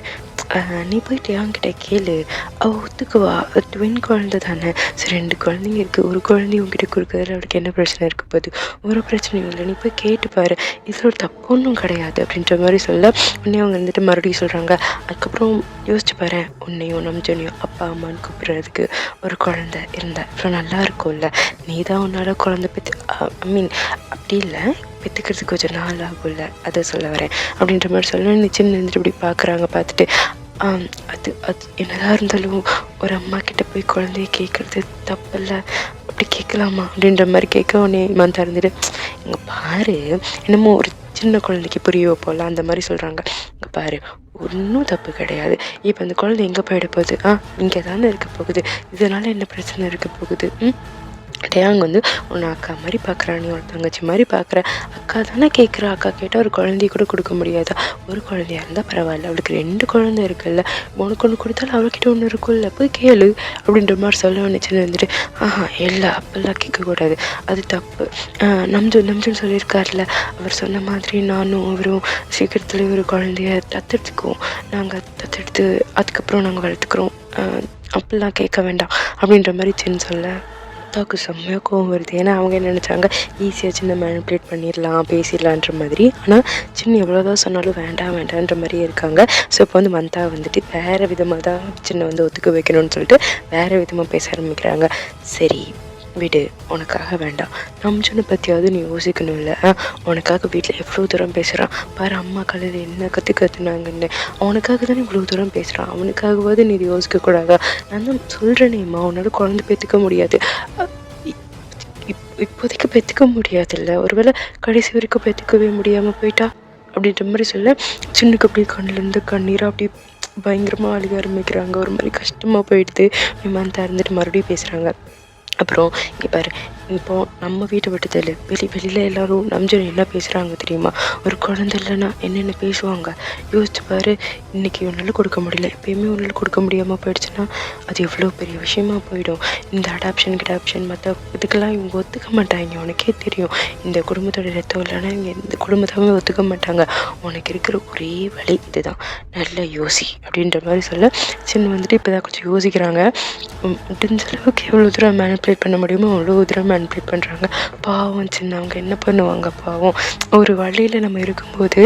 நீ போயிட்டு என்கிட்ட கேளு, அவள் ஒத்துக்குவா. ட்வின் குழந்தை தானே. சரி 2 குழந்தைங்க இருக்குது, ஒரு குழந்தைய உங்ககிட்ட கொடுக்குறதுல அவளுக்கு என்ன பிரச்சனை இருக்க போகுது? ஒரு பிரச்சனையும் இல்லை, நீ போய் கேட்டு பாரு, இதில் ஒரு தப்பு ஒன்றும் கிடையாது அப்படின்ற மாதிரி சொல்ல உடனே அவங்க வந்துட்டு மறுபடியும் சொல்கிறாங்க. அதுக்கப்புறம் யோசிச்சு பாரு, உன்னையும் நம்ஜனையும் அப்பா அம்மான்னு கூப்பிட்றதுக்கு ஒரு குழந்தை இருந்தா இவ்வளோ நல்லா இருக்கும்ல. நீ தான் உன்னால் குழந்தை ஐ மீன் அப்படி இல்லை, பெற்றுக்கிறதுக்கு கொஞ்சம் நாள் ஆகும்ல, அதை சொல்ல வரேன் அப்படின்ற மாதிரி சொல்ல நிச்சயம் இருந்துட்டு இப்படி பார்க்குறாங்க. பார்த்துட்டு அது என்னதான் இருந்தாலும் ஒரு அம்மா கிட்ட போய் குழந்தைய கேட்குறது தப்பில்ல, அப்படி கேட்கலாமா அப்படின்ற மாதிரி கேட்க உடனே மந்தா இருந்துட்டு இங்கே பாரு, என்னமோ ஒரு சின்ன குழந்தைக்கு புரிய வைப்போம்ல அந்த மாதிரி சொல்கிறாங்க. இங்கே பாரு, ஒன்றும் தப்பு கிடையாது. இப்போ அந்த குழந்தை எங்கே போயிட போகுது? இங்கே தானே இருக்க போகுது. இதனால் என்ன பிரச்சனை இருக்க போகுது? டேயாங் வந்து உன்னை அக்கா மாதிரி பார்க்குறா, நீ ஒரு தங்கச்சி மாதிரி பார்க்குற. அக்கா தானே கேட்குறா, அக்கா கேட்டால் ஒரு குழந்தைய கூட கொடுக்க முடியாதா? ஒரு குழந்தையா இருந்தால் பரவாயில்ல, அவளுக்கு 2 குழந்தை இருக்குல்ல, உனக்கு ஒன்று கொடுத்தாலும் அவள்கிட்ட ஒன்று இருக்குல்ல, போய் கேளு அப்படின்ற மாதிரி சொல்ல நினச்சின்னு வந்துட்டு இல்லை அப்பெல்லாம் கேட்கக்கூடாது, அது தப்பு. நம்ஜன் சொல்லியிருக்காருல, அவர் சொன்ன மாதிரி நானும் அவரும் சீக்கிரத்தில் ஒரு குழந்தைய தத்தெடுத்துக்குவோம். நாங்கள் தத்தெடுத்து அதுக்கப்புறம் நாங்கள் வளர்த்துக்குறோம், அப்படிலாம் கேட்க வேண்டாம் அப்படின்ற மாதிரி சின்ன சொல்ல அத்தாவுக்கு செம்மையாக கோவம் வருது. ஏன்னா அவங்க என்ன நினச்சாங்க, ஈஸியாக சின்ன மேனிப்புலேட் பண்ணிடலாம், பேசிடலான்ற மாதிரி. ஆனால் சின்ன எவ்வளோதான் சொன்னாலும் வேண்டான்ற மாதிரியே இருக்காங்க. ஸோ இப்போ வந்து மந்தா வந்துட்டு வேறு விதமாக தான் சின்ன வந்து ஒத்துக்க வைக்கணும்னு சொல்லிட்டு வேறு விதமாக பேச ஆரம்பிக்கிறாங்க. சரி விடு, உனக்காக வேண்டாம், நம்ஜனை பற்றியாவது நீ யோசிக்கணும் இல்லை? உனக்காக வீட்டில் எவ்வளோ தூரம் பேசுகிறான் பாரு, அம்மா காலையில் என்ன கற்றுனாங்கன்னு. அவனுக்காக தானே இவ்வளோ தூரம் பேசுகிறான், அவனுக்காகவாது நீ இது யோசிக்கக்கூடாதா? நான் தான் சொல்கிறேனேம்மா, உன்னால் குழந்தை பெற்றுக்க முடியாது, இப்போதைக்கு பெற்றுக்க முடியாதுல்ல, ஒருவேளை கடைசி வரைக்கும் பெற்றுக்கவே முடியாமல் போயிட்டா அப்படின்ற மாதிரி சொல்ல சின்னுக்கு அப்படியே கண்ணிலேருந்து கண்ணீராக அப்படி பயங்கரமாக அழுக ஆரம்பிக்கிறாங்க. ஒரு மாதிரி கஷ்டமாக போயிடுது. மந்தா இருந்துட்டு மறுபடியும் பேசுகிறாங்க. அப்புறம் இங்கே பாரு, இப்போது நம்ம வீட்டை விட்டு தெரியல, வெளியில் எல்லோரும் நம்ஜன் என்ன பேசுகிறாங்க தெரியுமா? ஒரு குழந்தை இல்லைன்னா என்னென்ன பேசுவாங்க யோசிச்சு பாரு. இன்றைக்கி உன்னால் கொடுக்க முடியல, எப்போயுமே உன்னால் கொடுக்க முடியாமல் போயிடுச்சுன்னா அது எவ்வளோ பெரிய விஷயமா போயிடும். இந்த அடாப்ஷன் மற்ற இதுக்கெல்லாம் இவங்க ஒத்துக்க மாட்டாங்க, உனக்கே தெரியும். இந்த குடும்பத்தோட ரத்தம் இல்லைன்னா இவங்க இந்த குடும்பத்தாவே ஒத்துக்க மாட்டாங்க. உனக்கு இருக்கிற ஒரே வழி இதுதான், நல்ல யோசி அப்படின்ற மாதிரி சொல்ல சின்ன வந்துட்டு இப்போ தான் கொஞ்சம் யோசிக்கிறாங்க. முடிஞ்ச அளவுக்கு எவ்வளோ தூரம் மேனிப்புலேட் பண்ண முடியுமோ அவ்வளோ தூரம் மேனிப்புலேட் பண்ணுறாங்க. பாவம் சின்ன, அவங்க என்ன பண்ணுவாங்க பாவம். ஒரு வழியில் நம்ம இருக்கும்போது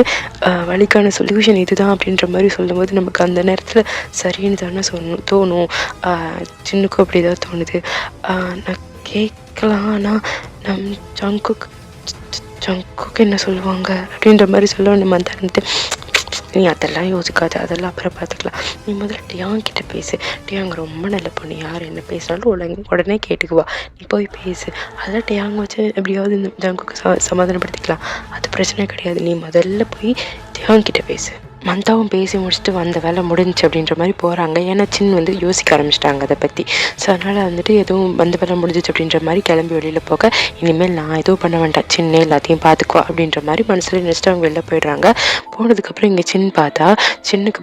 வழிக்கான சொல்யூஷன் இதுதான் அப்படின்ற மாதிரி சொல்லும்போது நமக்கு அந்த நேரத்தில் சரின்னு தானே தோணும். சின்னுக்கும் அப்படி தான் தோணுது. நான் கேட்கலாம், ஆனால் ஜங்குக்கு என்ன சொல்லுவாங்க அப்படின்ற மாதிரி சொல்ல நம்ம அந்த நீ அதெல்லாம் யோசிக்காது, அதெல்லாம் அப்புறம் பார்த்துக்கலாம். நீ முதல்ல டியாங் கிட்ட பேசு, டியாங் ரொம்ப நல்ல பொண்ணு, யார் என்ன பேசினாலும் உடனே கேட்டுக்குவா, நீ போய் பேசு. அதெல்லாம் டியாங் வச்சு எப்படியாவது இந்த ஜங்குக்கு சமாதானப்படுத்திக்கலாம், அது பிரச்சனை கிடையாது. நீ முதல்ல போய் டியாங் கிட்ட பேசு. மந்தாவும் பேசி முடிச்சுட்டு வந்த வேலை முடிஞ்சு அப்படின்ற மாதிரி போகிறாங்க. ஏன்னா சின்ன வந்து யோசிக்க ஆரம்பிச்சிட்டாங்க அதை பற்றி. ஸோ அதனால் வந்துட்டு எதுவும் வந்த வேலை முடிஞ்சிச்சு அப்படின்ற மாதிரி கிளம்பி வெளியில் போக, இனிமேல் நான் எதுவும் பண்ண வேண்டாம், சின்ன எல்லாத்தையும் பார்த்துக்குவா அப்படின்ற மாதிரி மனசில் நினச்சிட்டு அவங்க வெளில போயிடுறாங்க. போனதுக்கப்புறம் இங்கே சின்ன பார்த்தா சின்னுக்கு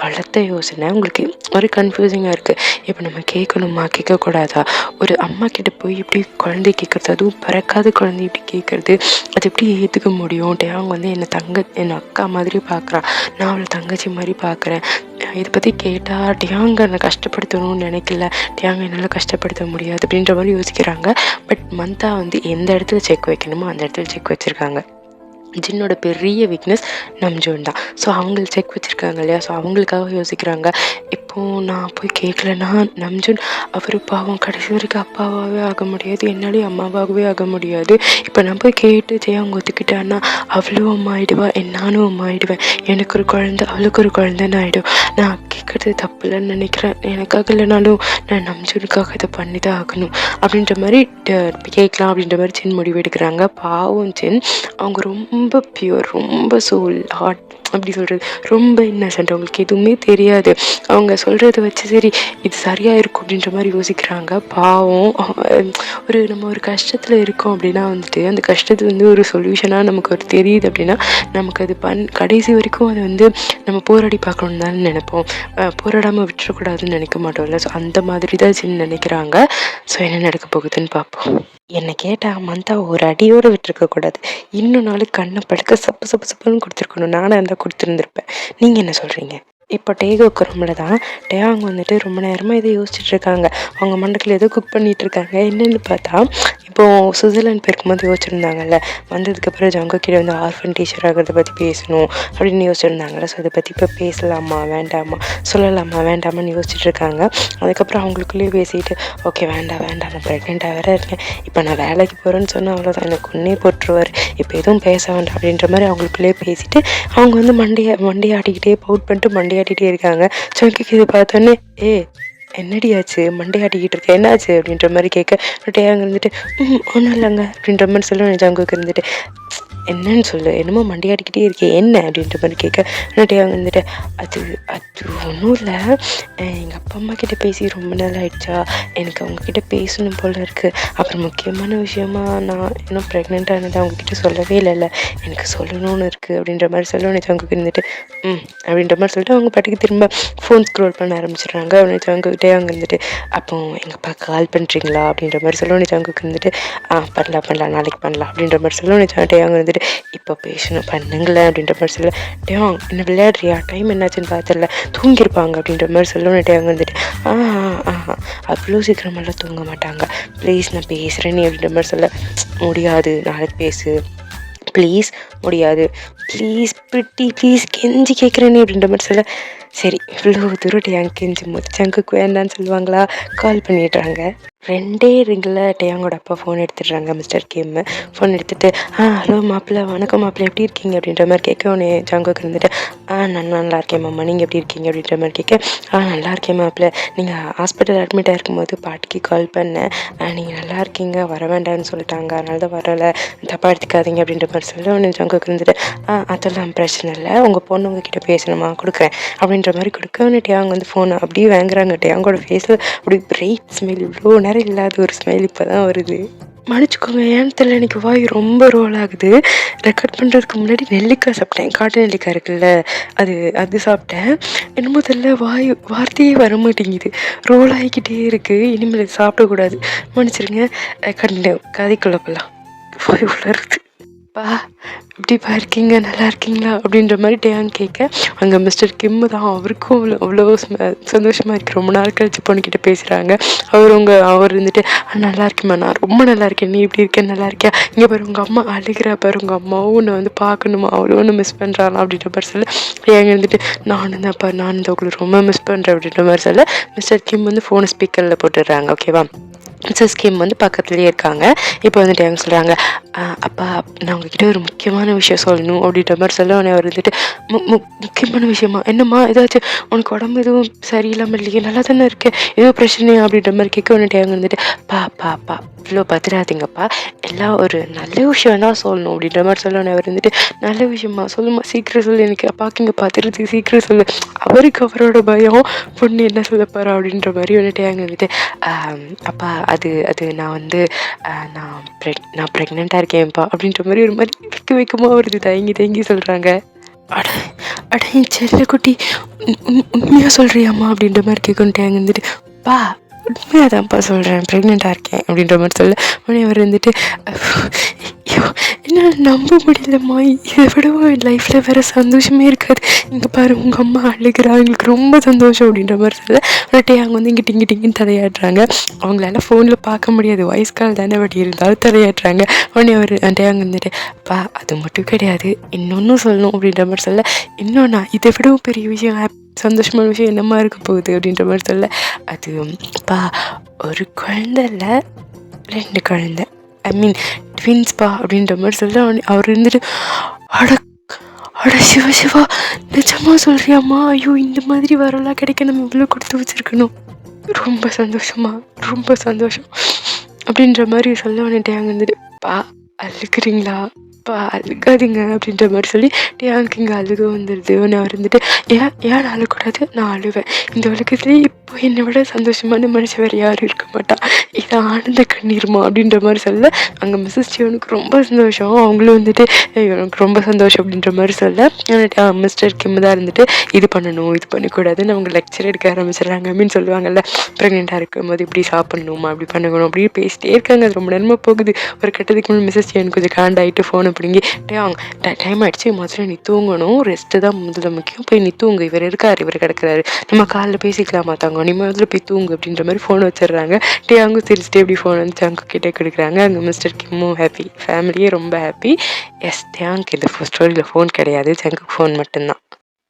பலத்த யோசனை. உங்களுக்கு ஒரு கன்ஃபியூசிங்காக இருக்குது. இப்போ நம்ம கேட்கணுமா கேட்கக்கூடாதா? ஒரு அம்மா கிட்ட போய் இப்படி குழந்தை கேட்குறது, அதுவும் பிறக்காத குழந்தை இப்படி கேட்குறது, அது எப்படி ஏற்றுக்க முடியும்? அவங்க வந்து என்னை அக்கா மாதிரி பார்க்குறான், நான் அவளை தங்கச்சி மாதிரி பார்க்குறேன். இதை பற்றி கேட்டால் டியாங்க என்னை கஷ்டப்படுத்தணும்னு நினைக்கல, டியாங்க என்னால் கஷ்டப்படுத்த முடியாது அப்படின்ற மாதிரி யோசிக்கிறாங்க. பட் மந்தா வந்து எந்த இடத்துல செக் வைக்கணுமோ அந்த இடத்துல செக் வச்சுருக்காங்க. ஜின்னோட பெரிய வீக்னஸ் நம்ஜோன் தான். ஸோ அவங்களுக்கு செக் வச்சுருக்காங்க இல்லையா, ஸோ அவங்களுக்காக யோசிக்கிறாங்க. இப்போது நான் போய் கேட்கலன்னா நம்ஜோன் அவர் பாவம் கடைசி வரைக்கும் அப்பாவாகவே ஆக முடியாது, என்னாலேயும் அம்மாவாகவே ஆக முடியாது. இப்போ நான் போய் கேட்டு அவங்க ஒத்துக்கிட்டான்னா அவளும் அம்மா ஆகிடுவா, நானும் அம்மா ஆகிடுவேன், எனக்கு ஒரு குழந்தை அவளுக்கு ஒரு குழந்தைன்னு ஆகிடும். நான் கேட்குறது தப்பு இல்லைன்னு நினைக்கிறேன். எனக்காக இல்லைனாலும் நான் நம்ஜோனுக்காக இதை பண்ணி தான் ஆகணும் அப்படின்ற மாதிரி கேட்கலாம் அப்படின்ற மாதிரி சின்ன முடிவு எடுக்கிறாங்க. பாவம் சின் அவங்க ரொம்ப பியூர், ரொம்ப சோல் ஹார்ட் அப்படி சொல்கிறது ரொம்ப இன்னசென்ட், அவங்களுக்கு எதுவுமே தெரியாது. அவங்க சொல்கிறத வச்சு சரி இது சரியாக இருக்கும் அப்படின்ற மாதிரி யோசிக்கிறாங்க. பாவம். நம்ம ஒரு கஷ்டத்தில் இருக்கோம் அப்படின்னா வந்துட்டு அந்த கஷ்டத்துக்கு வந்து ஒரு சொல்யூஷனாக நமக்கு ஒரு தெரியுது அப்படின்னா நமக்கு அது கடைசி வரைக்கும் அதை வந்து நம்ம போராடி பார்க்கணுன்னு தான் நினைப்போம். போராடாமல் விட்டுறக்கூடாதுன்னு நினைக்க மாட்டோம்ல. ஸோ அந்த மாதிரி தான் நினைக்கிறாங்க. ஸோ என்ன நடக்க போகுதுன்னு பார்ப்போம். என்னை கேட்டால் மந்தா ஒரு அடியோடு விட்டுருக்கக்கூடாது, இன்னும் நாள் கண்ணை படுக்க சப்பு சப்பு சப்புன்னு கொடுத்துருக்கணும். நானும் அந்த கொடுத்துருந்துருப்பேன். நீங்கள் என்ன சொல்கிறீங்க? இப்போ டேகோக்கு ரூமில் தான் டேயாங் வந்துட்டு ரொம்ப நேரமாக இதை யோசிச்சுட்டு இருக்காங்க. அவங்க மண்டக்கில் ஏதோ குக் பண்ணிகிட்டு இருக்காங்க. என்னென்னு பார்த்தா இப்போது சுவிட்சர்லாந்து போயிருக்கும்போது யோசிச்சுருந்தாங்கல்ல, வந்ததுக்கப்புறம் ஜங்கோ கிட்ட வந்து ஆர்ஃபன் டீச்சர் ஆகிறத பற்றி பேசணும் அப்படின்னு யோசிச்சுருந்தாங்கல்ல. ஸோ அதை பற்றி இப்போ பேசலாமா வேண்டாமா, சொல்லலாமா வேண்டாமான்னு யோசிச்சுட்டு இருக்காங்க. அதுக்கப்புறம் அவங்களுக்குள்ளேயே பேசிட்டு ஓகே வேண்டாம் நான் ப்ரெக்னெண்ட்டாக வேறு இருக்கேன், இப்போ நான் வேலைக்கு போகிறேன்னு சொன்னால் அவ்வளோதான், எனக்கு ஒன்றே போட்டுருவார், இப்போ எதுவும் பேச வேண்டாம் அப்படின்ற மாதிரி அவங்களுக்குள்ளேயே பேசிட்டு அவங்க வந்து மண்டையை ஆட்டிக்கிட்டே பவுட் பண்ணிட்டு மண்டையாட்டிகிட்டே இருக்காங்க. ஜங்குக்கு இதை பார்த்தோன்னே என்னடி ஆச்சு மண்டையாட்டிக்கிட்டு இருக்க, என்னாச்சு அப்படின்ற மாதிரி கேட்க டேயாங் இருந்துட்டு ஒன்றும் இல்லைங்க அப்படின்ற மாதிரி சொல்லுவேன். ஜங்குக்கு இருந்துட்டு என்னன்னு சொல்லு, என்னமோ மண்டையாடிக்கிட்டே இருக்கே என்ன அப்படின்ற மாதிரி கேட்க டேயாங் வந்துட்டு அது ஒன்றும் இல்லை, எங்கள் அப்பா அம்மா கிட்டே பேசி ரொம்ப நாள் ஆயிடுச்சா, எனக்கு அவங்கக்கிட்ட பேசணும் போல் இருக்குது. அப்புறம் முக்கியமான விஷயமா நான் இன்னும் ப்ரெக்னென்ட் ஆனது அவங்கக்கிட்ட சொல்லவே இல்லைல்ல, எனக்கு சொல்லணும்னு இருக்குது அப்படின்ற மாதிரி சொல்லுவேன். ஜங்குக்கு இருந்துட்டு அப்படின்ற மாதிரி சொல்லிட்டு அவங்க பாட்டுக்கு திரும்ப ஃபோன் ஸ்க்ரோல் பண்ண ஆரம்பிச்சிடுறாங்க. அவனை ஜங்குக்கிட்டே அங்கே இருந்துட்டு அப்போ எங்கள் அப்பா கால் பண்ணுறீங்களா அப்படின்ற மாதிரி சொல்லுவோம். ஜங்குக்கு இருந்துட்டு பண்ணலாம் நாளைக்கு பண்ணலாம் அப்படின்ற மாதிரி சொல்லுவோம். டே அங்கே இருந்துட்டு இப்போ பேசணும் பண்ணுங்களேன் அப்படின்ற மாதிரி சொல்ல டேவாங் என்ன விளையாடுறியா, டைம் என்னாச்சுன்னு பார்த்துடல, தூங்கியிருப்பாங்க அப்படின்ற மாதிரி சொல்லுவோம். டே அங்கே வந்துட்டு அவ்வளோ சீக்கிரமெல்லாம் தூங்க மாட்டாங்க, ப்ளீஸ் நான் பேசுகிறேன் அப்படின்ற மாதிரி சொல்ல முடியாது, நாளைக்கு பேசு ப்ளீஸ், முடியாது ப்ளீஸ் பிரிட்டி ப்ளீஸ் கெஞ்சி கேட்குறேனே அப்படின்ற மாதிரி சொல்ல சரி இவ்வளோ தூரம் டேயாங் கெஞ்சி போது ஜங்குக்கு வேண்டான்னு சொல்லுவாங்களா, கால் பண்ணிடுறாங்க. 2 ரிங்கில் டேயாங்கோட அப்பா ஃபோன் எடுத்துடுறாங்க. மிஸ்டர் கிம் ஃபோன் எடுத்துகிட்டு ஹலோ மாப்பிள்ளை, வணக்கம் மாப்பிள்ளை, எப்படி இருக்கீங்க அப்படின்ற மாதிரி கேட்க உடனே ஜங்குக்கு இருந்துட்டு நான் நல்லா இருக்கேன் மாமா, நீங்கள் எப்படி இருக்கீங்க அப்படின்ற மாதிரி கேட்க நல்லா இருக்கேன் மாப்பிள்ளை, நீங்கள் ஹாஸ்பிட்டல் அட்மிட் ஆகிருக்கும்போது பாட்டிக்கு கால் பண்ணேன், நீங்கள் நல்லா இருக்கீங்க, வர வேண்டாம்னு சொல்லிட்டாங்க, அதனால தான் வரலை, தப்பாக எடுத்துக்காதீங்க அப்படின்ற மாதிரி சொல்ல உடனே ஜங்குக்கு இருந்துட்டு அதெல்லாம் பிரச்சனை இல்லை, உங்கள் பொண்ணு உங்ககிட்ட பேசணுமா கொடுக்குறேன் அப்படின்ற மாதிரி கொடுக்க உடனே டேயாங் வந்து ஃபோனை அப்படியே வாங்குறாங்க. டேயாங்கோட ஃபேஸில் அப்படி பிரைட் ஸ்மெல், இவ்வளோ நேரம் இல்லாத ஒரு ஸ்மெல் இப்போ தான் வருது. மன்னிச்சுக்கோங்க ஏன்னு தெரியல, எனக்கு வாய் ரொம்ப ரோல் ஆகுது. ரெக்கார்ட் பண்ணுறதுக்கு முன்னாடி நெல்லிக்காய் சாப்பிட்டேன், காட்டு நெல்லிக்காய் இருக்குல்ல, அது சாப்பிட்டேன். என்னமோ தெரியல வார்த்தையே வர மாட்டேங்குது, ரோல் ஆகிக்கிட்டே இருக்குது. இனிமேல் சாப்பிடக்கூடாது, மன்னிச்சிருங்க. கதைக்குள்ள போகலாம். வாய் உலருது. எப்படிப்பா இருக்கீங்க, நல்லா இருக்கீங்களா அப்படின்ற மாதிரி டேயாங் கேட்க அங்கே மிஸ்டர் கிம் தான், அவருக்கும் அவ்வளோ சந்தோஷமாக இருக்குது. ரொம்ப நாள் கழிச்சு பொண்ணுக்கிட்ட பேசுகிறாங்க. அவர் இருந்துட்டு நல்லா இருக்கேம்மா, நான் ரொம்ப நல்லா இருக்கேன், நீ எப்படி இருக்கேன், நல்லா இருக்கியா, இங்கே பாரு உங்கள் அம்மா அழுகிறா பாரு, உங்கள் அம்மாவும் உன்னை வந்து பார்க்கணுமா, அவ்வளோ ஒன்று மிஸ் பண்ணுறாங்களா அப்படின்ற மாதிரி சொல்ல டேயாங் இருந்துட்டு நான் தான் உங்களுக்கு ரொம்ப மிஸ் பண்ணுறேன் அப்படின்ற மாதிரி சொல்ல மிஸ்டர் கிம் வந்து ஃபோனை ஸ்பீக்கரில் போட்டுடுறாங்க. ஓகேவா, மிஸ்டர் கிம் வந்து பக்கத்துலேயே இருக்காங்க. இப்போ வந்துட்டு அவங்க சொல்கிறாங்க அப்பா நான் உங்ககிட்ட ஒரு முக்கியமான விஷயம் சொல்லணும் அப்படின்ற மாதிரி சொல்ல உடனே அவர் வந்துட்டு முக்கியமான விஷயமா, என்னம்மா ஏதாச்சும் உனக்கு உடம்பு எதுவும் சரியில்லாமல் இல்லையே, நல்லா தானே இருக்கேன், ஏதோ பிரச்சனையா அப்படின்ற மாதிரி கேட்க உடனே அவங்க வந்துட்டு பா இவ்வளோ பத்திராதீங்கப்பா, எல்லாம் ஒரு நல்ல விஷயம் தான் சொல்லணும் அப்படின்ற மாதிரி சொல்ல உடனே அவர் வந்துட்டு நல்ல விஷயமா சொல்லுமா, சீக்கிரம் சொல்லு, எனக்கு அப்பாக்கு இங்கே பார்த்துட்டு சீக்கிரம் சொல்லு. அவருக்கு அவரோட பயம் பொண்ணு என்ன சொல்லப்பாரா அப்படின்ற மாதிரி வந்துட்டு அங்கே வந்துட்டு அப்பா அது நான் வந்து நான் ப்ரெக்னெண்ட்டாக இருக்கேன்ப்பா அப்படின்ற மாதிரி ஒரு மாதிரி வைக்கமா வருது, தயங்கி சொல்கிறாங்க. அட என் செல்ல குட்டி உண்மையாக சொல்கிறியாம்மா அப்படின்ற மாதிரி கேட்கணுட்டேங்க வந்துட்டு உண்மையாக தான்ப்பா சொல்கிறேன், ப்ரெக்னெண்ட்டாக இருக்கேன் அப்படின்ற மாதிரி சொல்ல உடனே அவர் வந்துட்டு என்னால் நம்ப முடியலம்மா, இதை விடவும் என் லைஃப்பில் வேறு சந்தோஷமே இருக்காது, இங்கே பாரு உங்கள் அம்மா அழுகிறா, எங்களுக்கு ரொம்ப சந்தோஷம் அப்படின்ற மாதிரி சொல்ல டேயாங் வந்து இங்கே டிங்கின்னு தலையாடுறாங்க. அவங்களால ஃபோனில் பார்க்க முடியாது, வாய்ஸ் கால் தானே, பட் இருந்தாலும் தலையாடுறாங்க. உடனே அவர் டேயாங் வந்துட்டு அது மட்டும் கிடையாது, இன்னொன்றும் சொல்லணும் அப்படின்ற மாதிரி சொல்ல இன்னொன்னா இதை விடவும் பெரிய விஷயம், சந்தோஷமான விஷயம் என்னம்மா இருக்க போகுது அப்படின்ற மாதிரி சொல்ல அது ஒரு குழந்தை இல்லை 2 குழந்தை, ஐ மீன் ட்வின்ஸ்பா அப்படின்ற மாதிரி சொல்ல அவர் இருந்துட்டு அட சிவா நிஜமா சொல்கிறியாம்மா, ஐயோ இந்த மாதிரி வரலாம் கிடைக்க நம்ம இவ்வளோ கொடுத்து வச்சுருக்கணும், ரொம்ப சந்தோஷம் அப்படின்ற மாதிரி சொல்ல வந்துட்டு அங்கே இருந்துட்டு அழுகிறீங்களா, அப்பா அழுகாதீங்க அப்படின்ற மாதிரி சொல்லி டேயாங்க்கு இங்கே அழுக வந்துடுது. நான் இருந்துட்டு ஏன் அழக்கூடாது, நான் அழுவேன். இந்த உலகத்துலேயே இப்போ என்னை விட சந்தோஷமான மனுஷன் வேறு யாரும் இருக்க மாட்டான், இது ஆனந்த கண்ணீருமா அப்படின்ற மாதிரி சொல்ல அங்கே மிஸ்ஸஸ் சிவனுக்கு ரொம்ப சந்தோஷம். அவங்களும் வந்துட்டு எனக்கு ரொம்ப சந்தோஷம் அப்படின்ற மாதிரி சொல்ல மிஸ்டர் கிம் தான் இருந்துட்டு இது பண்ணணும் இது பண்ணக்கூடாதுன்னு அவங்க லெக்சர் எடுக்க ஆரம்பிச்சிடுறாங்க. அப்படின்னு சொல்லுவாங்கல்ல, ப்ரெக்னெண்ட்டாக இருக்கும்போது இப்படி சாப்பிட்ணுமா அப்படி பண்ணணும் அப்படின்னு பேசிட்டே இருக்காங்க. அது ரொம்ப நேரமாக போகுது. ஒரு கட்டத்துக்கு முன்னாடி மிஸ்ஸஸ் சிவன் கொஞ்சம் காண்டாகிட்டு ஃபோனை பிடிங்கி டைம் ஆகிடுச்சு, முதல்ல நீ தூங்கணும், ரெஸ்ட்டு தான் முதல்ல முக்கியம், போய் நீ தூங்கு, இவர் இருக்கார், இவர் கிடக்குறாரு, நம்ம காலைல பேசிக்கலாமா தாங்க, நீ முதல்ல போய் தூங்கு அப்படின்ற மாதிரி ஃபோனை வச்சிடுறாங்க. அவங்க சிரிச்சிட்டே எப்படி ஃபோன் வந்து ஜங்கு கிட்டே கொடுக்குறாங்க. அங்கே மிஸ்டர் கிம்மும் ஹாப்பி, ஃபேமிலியே ரொம்ப ஹாப்பி. எஸ், டேங்க் இந்த ஸ்டோரியில் ஃபோன் கிடையாது, ஜங்குக்கு ஃபோன் மட்டும்தான்.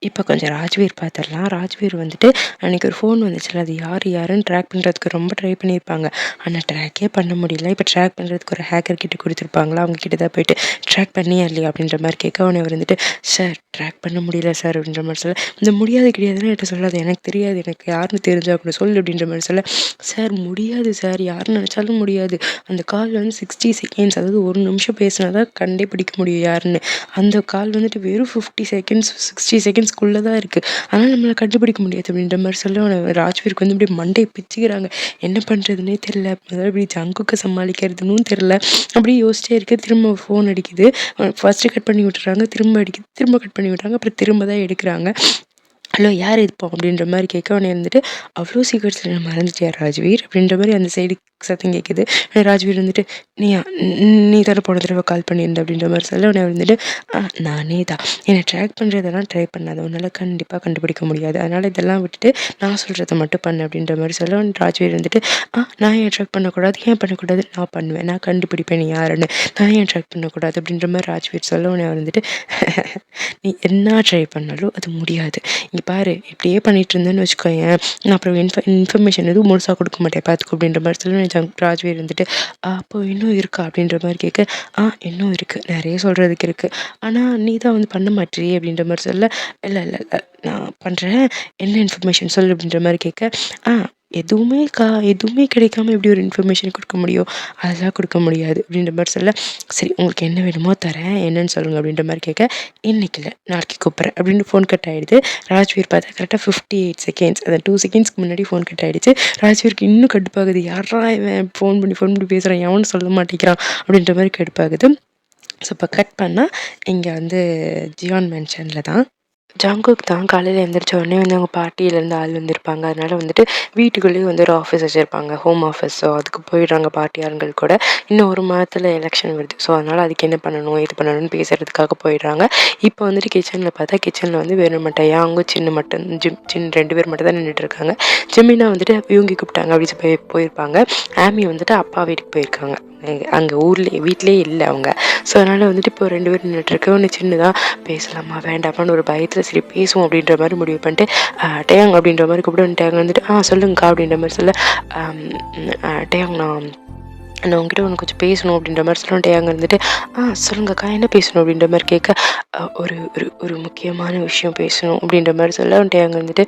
இப்போ கொஞ்சம் ராஜ்வீர் பார்த்துடலாம். ராஜ்வீர் வந்துட்டு அன்றைக்கி ஒரு ஃபோன் வந்துச்சுல, அது யாருன்னு ட்ராக் பண்ணுறதுக்கு ரொம்ப ட்ரை பண்ணியிருப்பாங்க. ஆனால் ட்ராக்கே பண்ண முடியல. இப்போ ட்ராக் பண்ணுறதுக்கு ஒரு ஹேக்கர் கிட்ட கொடுத்துருப்பாங்களா, அவங்க கிட்ட தான் போயிட்டு ட்ராக் பண்ணியா இல்லையா அப்படின்ற மாதிரி கேட்க, அவனை வந்துட்டு சார் ட்ராக் பண்ண முடியல சார் அப்படின்ற மாதிரி சொல்ல, இந்த முடியாது கிடையாதுன்னு என்கிட்ட சொல்லாது, எனக்கு தெரியாது, எனக்கு யாருன்னு தெரிஞ்சா அப்படி சொல்லு அப்படின்ற மாதிரி சொல்ல, சார் முடியாது சார், யாருன்னு நினச்சாலும் முடியாது, அந்த கால் வந்து 60 செகண்ட்ஸ், அதாவது 1 நிமிஷம் பேசினா தான் கண்டே பிடிக்க முடியும் யாருன்னு. அந்த கால் வந்துட்டு வெறும் 50 செகண்ட்ஸ் 60 செகண்ட்ஸ்குள்ளே தான் இருக்குது, ஆனால் நம்மளை கண்டுபிடிக்க முடியாது அப்படின்ற மாதிரி சொல்ல ராஜ்வீருக்கு வந்து இப்படி மண்டையை பிச்சுக்கிறாங்க. என்ன பண்ணுறதுனே தெரில, அதாவது இப்படி ஜங்குக்கு சமாளிக்கிறதுன்னு தெரில. அப்படியே யோசிச்சே இருக்கு. திரும்ப ஃபோன் அடிக்குது. ஃபர்ஸ்ட்டு கட் பண்ணி விட்டுறாங்க, திரும்ப அடிக்குது, திரும்ப கட் பண்ணி விட்றாங்க, அப்புறம் திரும்ப தான் எடுக்கிறாங்க. ஹலோ யார் இருப்போம் அப்படின்ற மாதிரி கேட்க, அவனை இருந்துட்டு அவ்வளோ சீக்கிரத்தில் நான் மறந்துட்டியா ராஜ்வீர் அப்படின்ற மாதிரி அந்த சைடு சத்தம் கேட்குது. ராஜ்வீர் வந்துட்டு நீ தானே போன தடவை கால் பண்ணியிருந்த அப்படின்ற மாதிரி சொல்ல, அவனை வந்துட்டு நானே தான், என்னை ட்ராக் பண்ணுறதெல்லாம் ட்ரை பண்ணாத, உன்னால் கண்டிப்பாக கண்டுபிடிக்க முடியாது, அதனால் இதெல்லாம் விட்டுட்டு நான் சொல்கிறத மட்டும் பண்ணு அப்படின்ற மாதிரி சொல்ல, ராஜ்வீர் வந்துட்டு நான் ஏன் ட்ராக் பண்ணக்கூடாது, ஏன் பண்ணக்கூடாது, நான் பண்ணுவேன், நான் கண்டுபிடிப்பேன் நீ யாருன்னு, நான் ஏன் ட்ராக் பண்ணக்கூடாது அப்படின்ற மாதிரி ராஜ்வீர் சொல்ல, உடனே வந்துட்டு நீ என்ன ட்ரை பண்ணாலும் அது முடியாது, இங்கே பாரு இப்படியே பண்ணிட்டு இருந்தேன்னு வச்சுக்கோயேன், நான் அப்புறம் இன்ஃபர்மேஷன் எதுவும் முழுசாக கொடுக்க மாட்டேன் பார்த்துக்கோ அப்படின்ற மாதிரி சொல்லி ராஜ்வீர் வந்துட்டு அப்போ இன்னும் இருக்கா அப்படின்ற மாதிரி கேட்க, இன்னும் இருக்குது, நிறைய சொல்கிறதுக்கு இருக்குது, ஆனால் நீ தான் வந்து பண்ண மாட்டேறி அப்படின்ற மாதிரி சொல்ல, இல்லை இல்லை இல்லை நான் பண்ணுறேன், என்ன இன்ஃபர்மேஷன் சொல்லு அப்படின்ற மாதிரி கேட்க, எதுவுமே கிடைக்காம எப்படி ஒரு இன்ஃபர்மேஷன் கொடுக்க முடியும், அதெல்லாம் கொடுக்க முடியாது அப்படின்ற மாதிரி சொல்ல, சரி உங்களுக்கு என்ன வேணுமோ தரேன், என்னன்னு சொல்லுங்கள் அப்படின்ற மாதிரி கேட்க, இன்னைக்கு இல்லை நாளைக்கு கூப்பிட்றேன் அப்படின்னு ஃபோன் கட் ஆகிடுது. ராஜ்வீர் பார்த்தா கரெக்டாக 58 செகண்ட்ஸ், அந்த 2 செகண்ட்ஸ்க்கு முன்னாடி ஃபோன் கட் ஆகிடுச்சு. ராஜ்வீருக்கு இன்னும் கடுப்பாகுது, யாரா இவன் ஃபோன் பண்ணி பேசுகிறான், எவனு சொல்ல மாட்டேங்கிறான் அப்படின்ற மாதிரி கடுப்பாகுது. ஸோ இப்போ கட் பண்ணால் இங்கே வந்து ஜியான் மென்ஷனில் தான் ஜங்குக் தான் காலையில் எழுந்திரிச்ச உடனே வந்து அவங்க பார்ட்டியிலேருந்து ஆள் வந்திருப்பாங்க. அதனால் வந்துட்டு வீட்டுக்குள்ளேயே வந்து ஒரு ஆஃபீஸ் வச்சுருப்பாங்க, ஹோம் ஆஃபீஸ். ஸோ அதுக்கு போயிடுறாங்க பார்ட்டி ஆளுங்கள் கூட. இன்னும் ஒரு மாதத்தில் எலெக்ஷன் வருது. ஸோ அதனால் அதுக்கு என்ன பண்ணணும் இது பண்ணணும்னு பேசுகிறதுக்காக போயிடுறாங்க. இப்போ வந்துட்டு கிச்சனில் பார்த்தா கிச்சனில் வந்து வெறும் மட்டும் அவங்க சின்ன 2 பேர் மட்டும் தான் நின்றுட்டு இருக்காங்க. ஜிமினா வந்துட்டு இவங்க கூப்பிட்டாங்க அப்படின்னு போயிருப்பாங்க. ஆமி வந்துட்டு அப்பா வீட்டுக்கு போயிருக்காங்க, அங்கே வீட்டிலே இல்லை அவங்க. ஸோ அதனால் வந்துட்டு இப்போ 2 பேர் நின்றுட்டுருக்கு. ஒன்று சின்னதாக பேசலாமா வேண்டாமான்னு ஒரு பயத்தில் சரி பேசுவோம் அப்படின்ற மாதிரி முடிவு பண்ணிட்டு டேயாங் அப்படின்ற மாதிரி கூப்பிட்டு டேயாங் வந்துட்டு சொல்லுங்கக்கா அப்படின்ற மாதிரி சொல்ல, டேயாங் நான் உங்ககிட்ட ஒன்று கொஞ்சம் பேசணும் அப்படின்ற மாதிரி சொல்லிட்டு அங்கே இருந்துட்டு சொல்லுங்கக்கா என்ன பேசணும் அப்படின்ற மாதிரி கேட்க, ஒரு ஒரு முக்கியமான விஷயம் பேசணும் அப்படின்ற மாதிரி சொல்ல, அங்கே இருந்துட்டு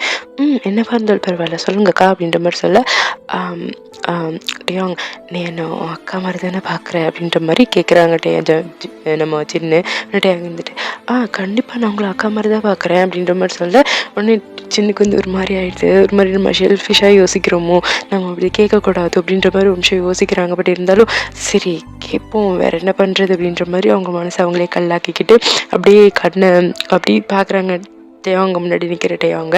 என்னவா இருந்தாலும் பரவாயில்ல சொல்லுங்கக்கா அப்படின்ற மாதிரி சொல்ல, டேயாங் நீ என்ன அக்கா மாதிரி தானே பார்க்குற அப்படின்ற மாதிரி கேட்குறாங்க நம்ம சின்ன. டேயாங் இருந்துட்டு கண்டிப்பாக நான் உங்களை அக்கா மாதிரி தான் பார்க்குறேன் அப்படின்ற மாதிரி சொல்ல, உடனே சின்னுக்கு வந்து ஒரு மாதிரி ஆகிடுது. ஒரு மாதிரி நம்ம ஷெல்ஃபிஷாக யோசிக்கிறோமோ, நம்ம அப்படி கேட்கக்கூடாது அப்படின்ற மாதிரி ஒரு நிமிஷம் யோசிக்கிறாங்க. பட் இருந்தாலும் சரி கேட்போம், வேறு என்ன பண்ணுறது அப்படின்ற மாதிரி அவங்க மனசை அவங்களே கல்லாக்கிக்கிட்டு அப்படியே கண்ணை அப்படி பார்க்குறாங்க. டேயாங்க முன்னாடி நிற்கிற டேயாங்க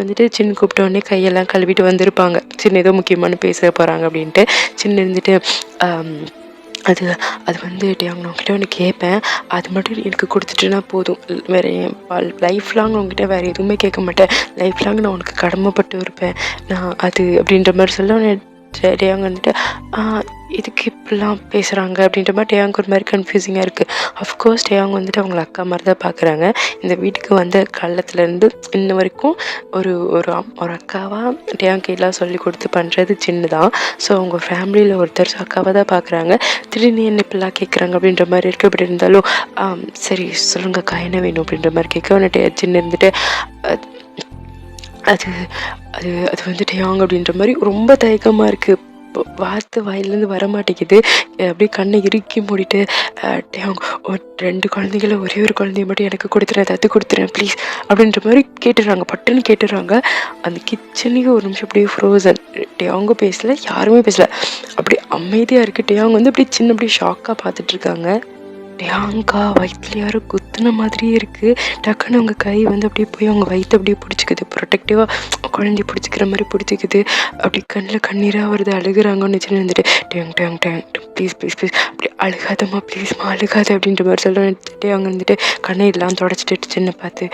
வந்துட்டு சின்ன கூப்பிட்ட உடனே கையெல்லாம் கழுவிட்டு வந்திருப்பாங்க. சின்ன ஏதோ முக்கியமான பேச போகிறாங்க அப்படின்ட்டு. சின்ன இருந்துட்டு அது வந்து டேயாங்க நான் உங்ககிட்ட ஒன்று கேட்பேன், அது மட்டும் எனக்கு கொடுத்துட்டுனா போதும், வேறு என் லைஃப் லாங் உங்ககிட்ட வேறு எதுவுமே கேட்க மாட்டேன், லைஃப் லாங் நான் உனக்கு கடமைப்பட்டு இருப்பேன் நான் அது அப்படின்ற மாதிரி சொல்ல, டேயாங்க வந்துட்டு இதுக்கு இப்படிலாம் பேசுகிறாங்க அப்படின்ற மாதிரி டேயாங்க ஒரு மாதிரி கன்ஃபியூசிங்காக இருக்குது. அஃப்கோர்ஸ் டேயாங்க வந்துட்டு அவங்கள அக்கா மாதிரி தான் பார்க்குறாங்க. இந்த வீட்டுக்கு வந்த காலத்துலேருந்து இன்ன வரைக்கும் ஒரு ஒரு அக்காவாக டேயாங்க எல்லாம் சொல்லி கொடுத்து பண்ணுறது சின்னதான். ஸோ அவங்க ஃபேமிலியில் ஒருத்தர் அக்காவாக தான் பார்க்குறாங்க. திடீர்னு என்ன இப்படிலாம் கேட்குறாங்க அப்படின்ற மாதிரி இருக்குது. அப்படி இருந்தாலும் சரி சொல்லுங்கக்கா என்ன வேணும் அப்படின்ற மாதிரி கேட்க, வந்துட்டு சின்ன இருந்துட்டு அது அது அது வந்துட்டு யாங்க அப்படின்ற மாதிரி ரொம்ப தயக்கமாக இருக்குது. வார்த்தை வாயிலேருந்து வரமாட்டேங்குது. அப்படியே கண்ணை இறுக்கி மூடிட்டு டேயாங் ஒரு 2 குழந்தைங்கள ஒரே ஒரு குழந்தைய மட்டும் எனக்கு கொடுத்துறேன், தத்து கொடுத்துறேன் ப்ளீஸ் அப்படின்ற மாதிரி கேட்டுடுறாங்க. பட்டுன்னு கேட்டுடுறாங்க. அந்த கிச்சனுக்கு ஒரு நிமிஷம் அப்படியே ஃப்ரோசன். டேயாங்கும் பேசல, யாருமே பேசல. அப்படியே அமைதியாக இருக்குது. டேயாங் வந்து அப்படியே சின்ன அப்படியே ஷாக்காக பார்த்துட்ருக்காங்க. டேயாங்கா வயிற்றுல யாரோ குத்துன மாதிரியே இருக்குது. டக்குன்னு அவங்க கை வந்து அப்படியே போய் அவங்க வயிற்று அப்படியே பிடிச்சிக்குது. ப்ரொடெக்டிவாக குழந்தைய பிடிச்சிக்கிற மாதிரி பிடிச்சிக்குது. அப்படி கண்ணில் கண்ணீராக வருது. அழுகுறாங்கன்னு வச்சுன்னு வந்துட்டு டேங் டேங் டேங் ப்ளீஸ் ப்ளீஸ் ப்ளீஸ் அப்படி அழுகாதம்மா ப்ளீஸ்மா அழுகாத அப்படின்ற மாதிரி சொல்கிறேன். டேயாங் வந்துட்டு கண்ணீரெலாம் தொடச்சிட்டு சின்ன பார்த்து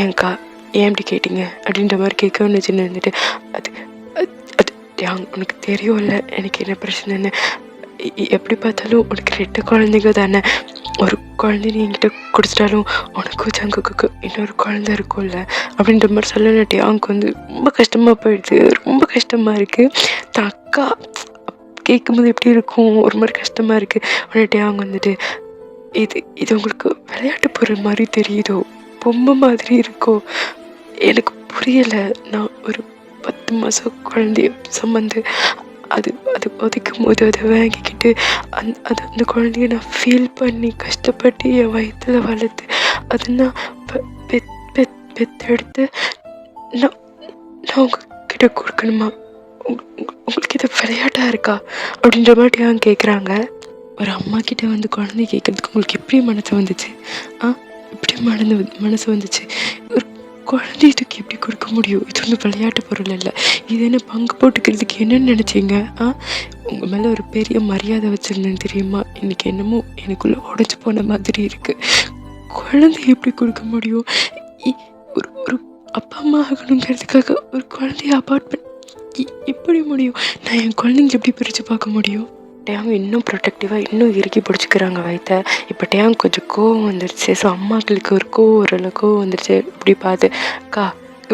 ஏன்க்கா ஏன் இப்படி கேட்டீங்க அப்படின்ற மாதிரி கேட்கணும்னு வச்சுன்னு வந்துட்டு அது அது டேயாங் உனக்கு தெரியும்ல எனக்கு என்ன பிரச்சனைன்னு. எப்படி பார்த்தாலும் உனக்கு 2 குழந்தைங்க தானே. ஒரு குழந்தை நீ என்கிட்ட கொடுத்துட்டாலும் உனக்கும் ஜங்குக்கு இன்னொரு குழந்தை இருக்கும்ல அப்படின்ற மாதிரி சொல்லணுட்டே அவனுக்கு வந்து ரொம்ப கஷ்டமாக போயிடுது. ரொம்ப கஷ்டமாக இருக்குது. தான் அக்கா கேட்கும்போது எப்படி இருக்கும், ஒரு மாதிரி கஷ்டமாக இருக்குது. உடனே அவங்க வந்துட்டு இது உங்களுக்கு விளையாட்டு பொருள் மாதிரி தெரியுதோ, பொம்மை மாதிரி இருக்கோ, எனக்கு புரியலை. நான் ஒரு 10 மாதம் குழந்தைய சுமந்து அது அது உதைக்கும் போது அதை வாங்கிக்கிட்டு அந்த குழந்தைய நான் ஃபீல் பண்ணி கஷ்டப்பட்டு என் வயிற்றில் வளர்த்து அதை நான் பெத்தெடுத்து நான் நான் உங்ககிட்ட கொடுக்கணுமா? உங்களுக்கு இது விளையாட்டாக இருக்கா அப்படின்ற மாதிரி அவங்க கேட்குறாங்க. ஒரு அம்மா கிட்ட வந்து குழந்தை கேட்குறதுக்கு உங்களுக்கு எப்படி மனசு வந்துச்சு? இப்படி மனசு வந்துச்சு. ஒரு குழந்தைக்கு எப்படி கொடுக்க முடியும்? இது வந்து விளையாட்டு பொருள் இல்லை. இது என்ன பங்கு போட்டுக்கிறதுக்கு என்னன்னு நினச்சிங்க? உங்கள் மேலே ஒரு பெரிய மரியாதை வச்சுருந்தேன் தெரியுமா? இன்றைக்கி என்னமோ எனக்குள்ளே உடஞ்சி போன மாதிரி இருக்குது. குழந்தை எப்படி கொடுக்க முடியும்? ஒரு ஒரு அப்பா அம்மா ஆகணுங்கிறதுக்காக ஒரு குழந்தைய அபார்ட் பண்ணி எப்படி முடியும்? நான் என் குழந்தைங்க எப்படி பிரித்து பார்க்க முடியும்? டேயாங் இன்னும் ப்ரொடெக்டிவாக இன்னும் இறுக்கி பிடிச்சிக்கிறாங்க வயிற்ற. இப்போ டேயாங் கொஞ்சம் கோவம் வந்துடுச்சு. ஸோ அம்மாக்களுக்கு ஒரு கோவம் வந்துடுச்சு. இப்படி பார்த்து அக்கா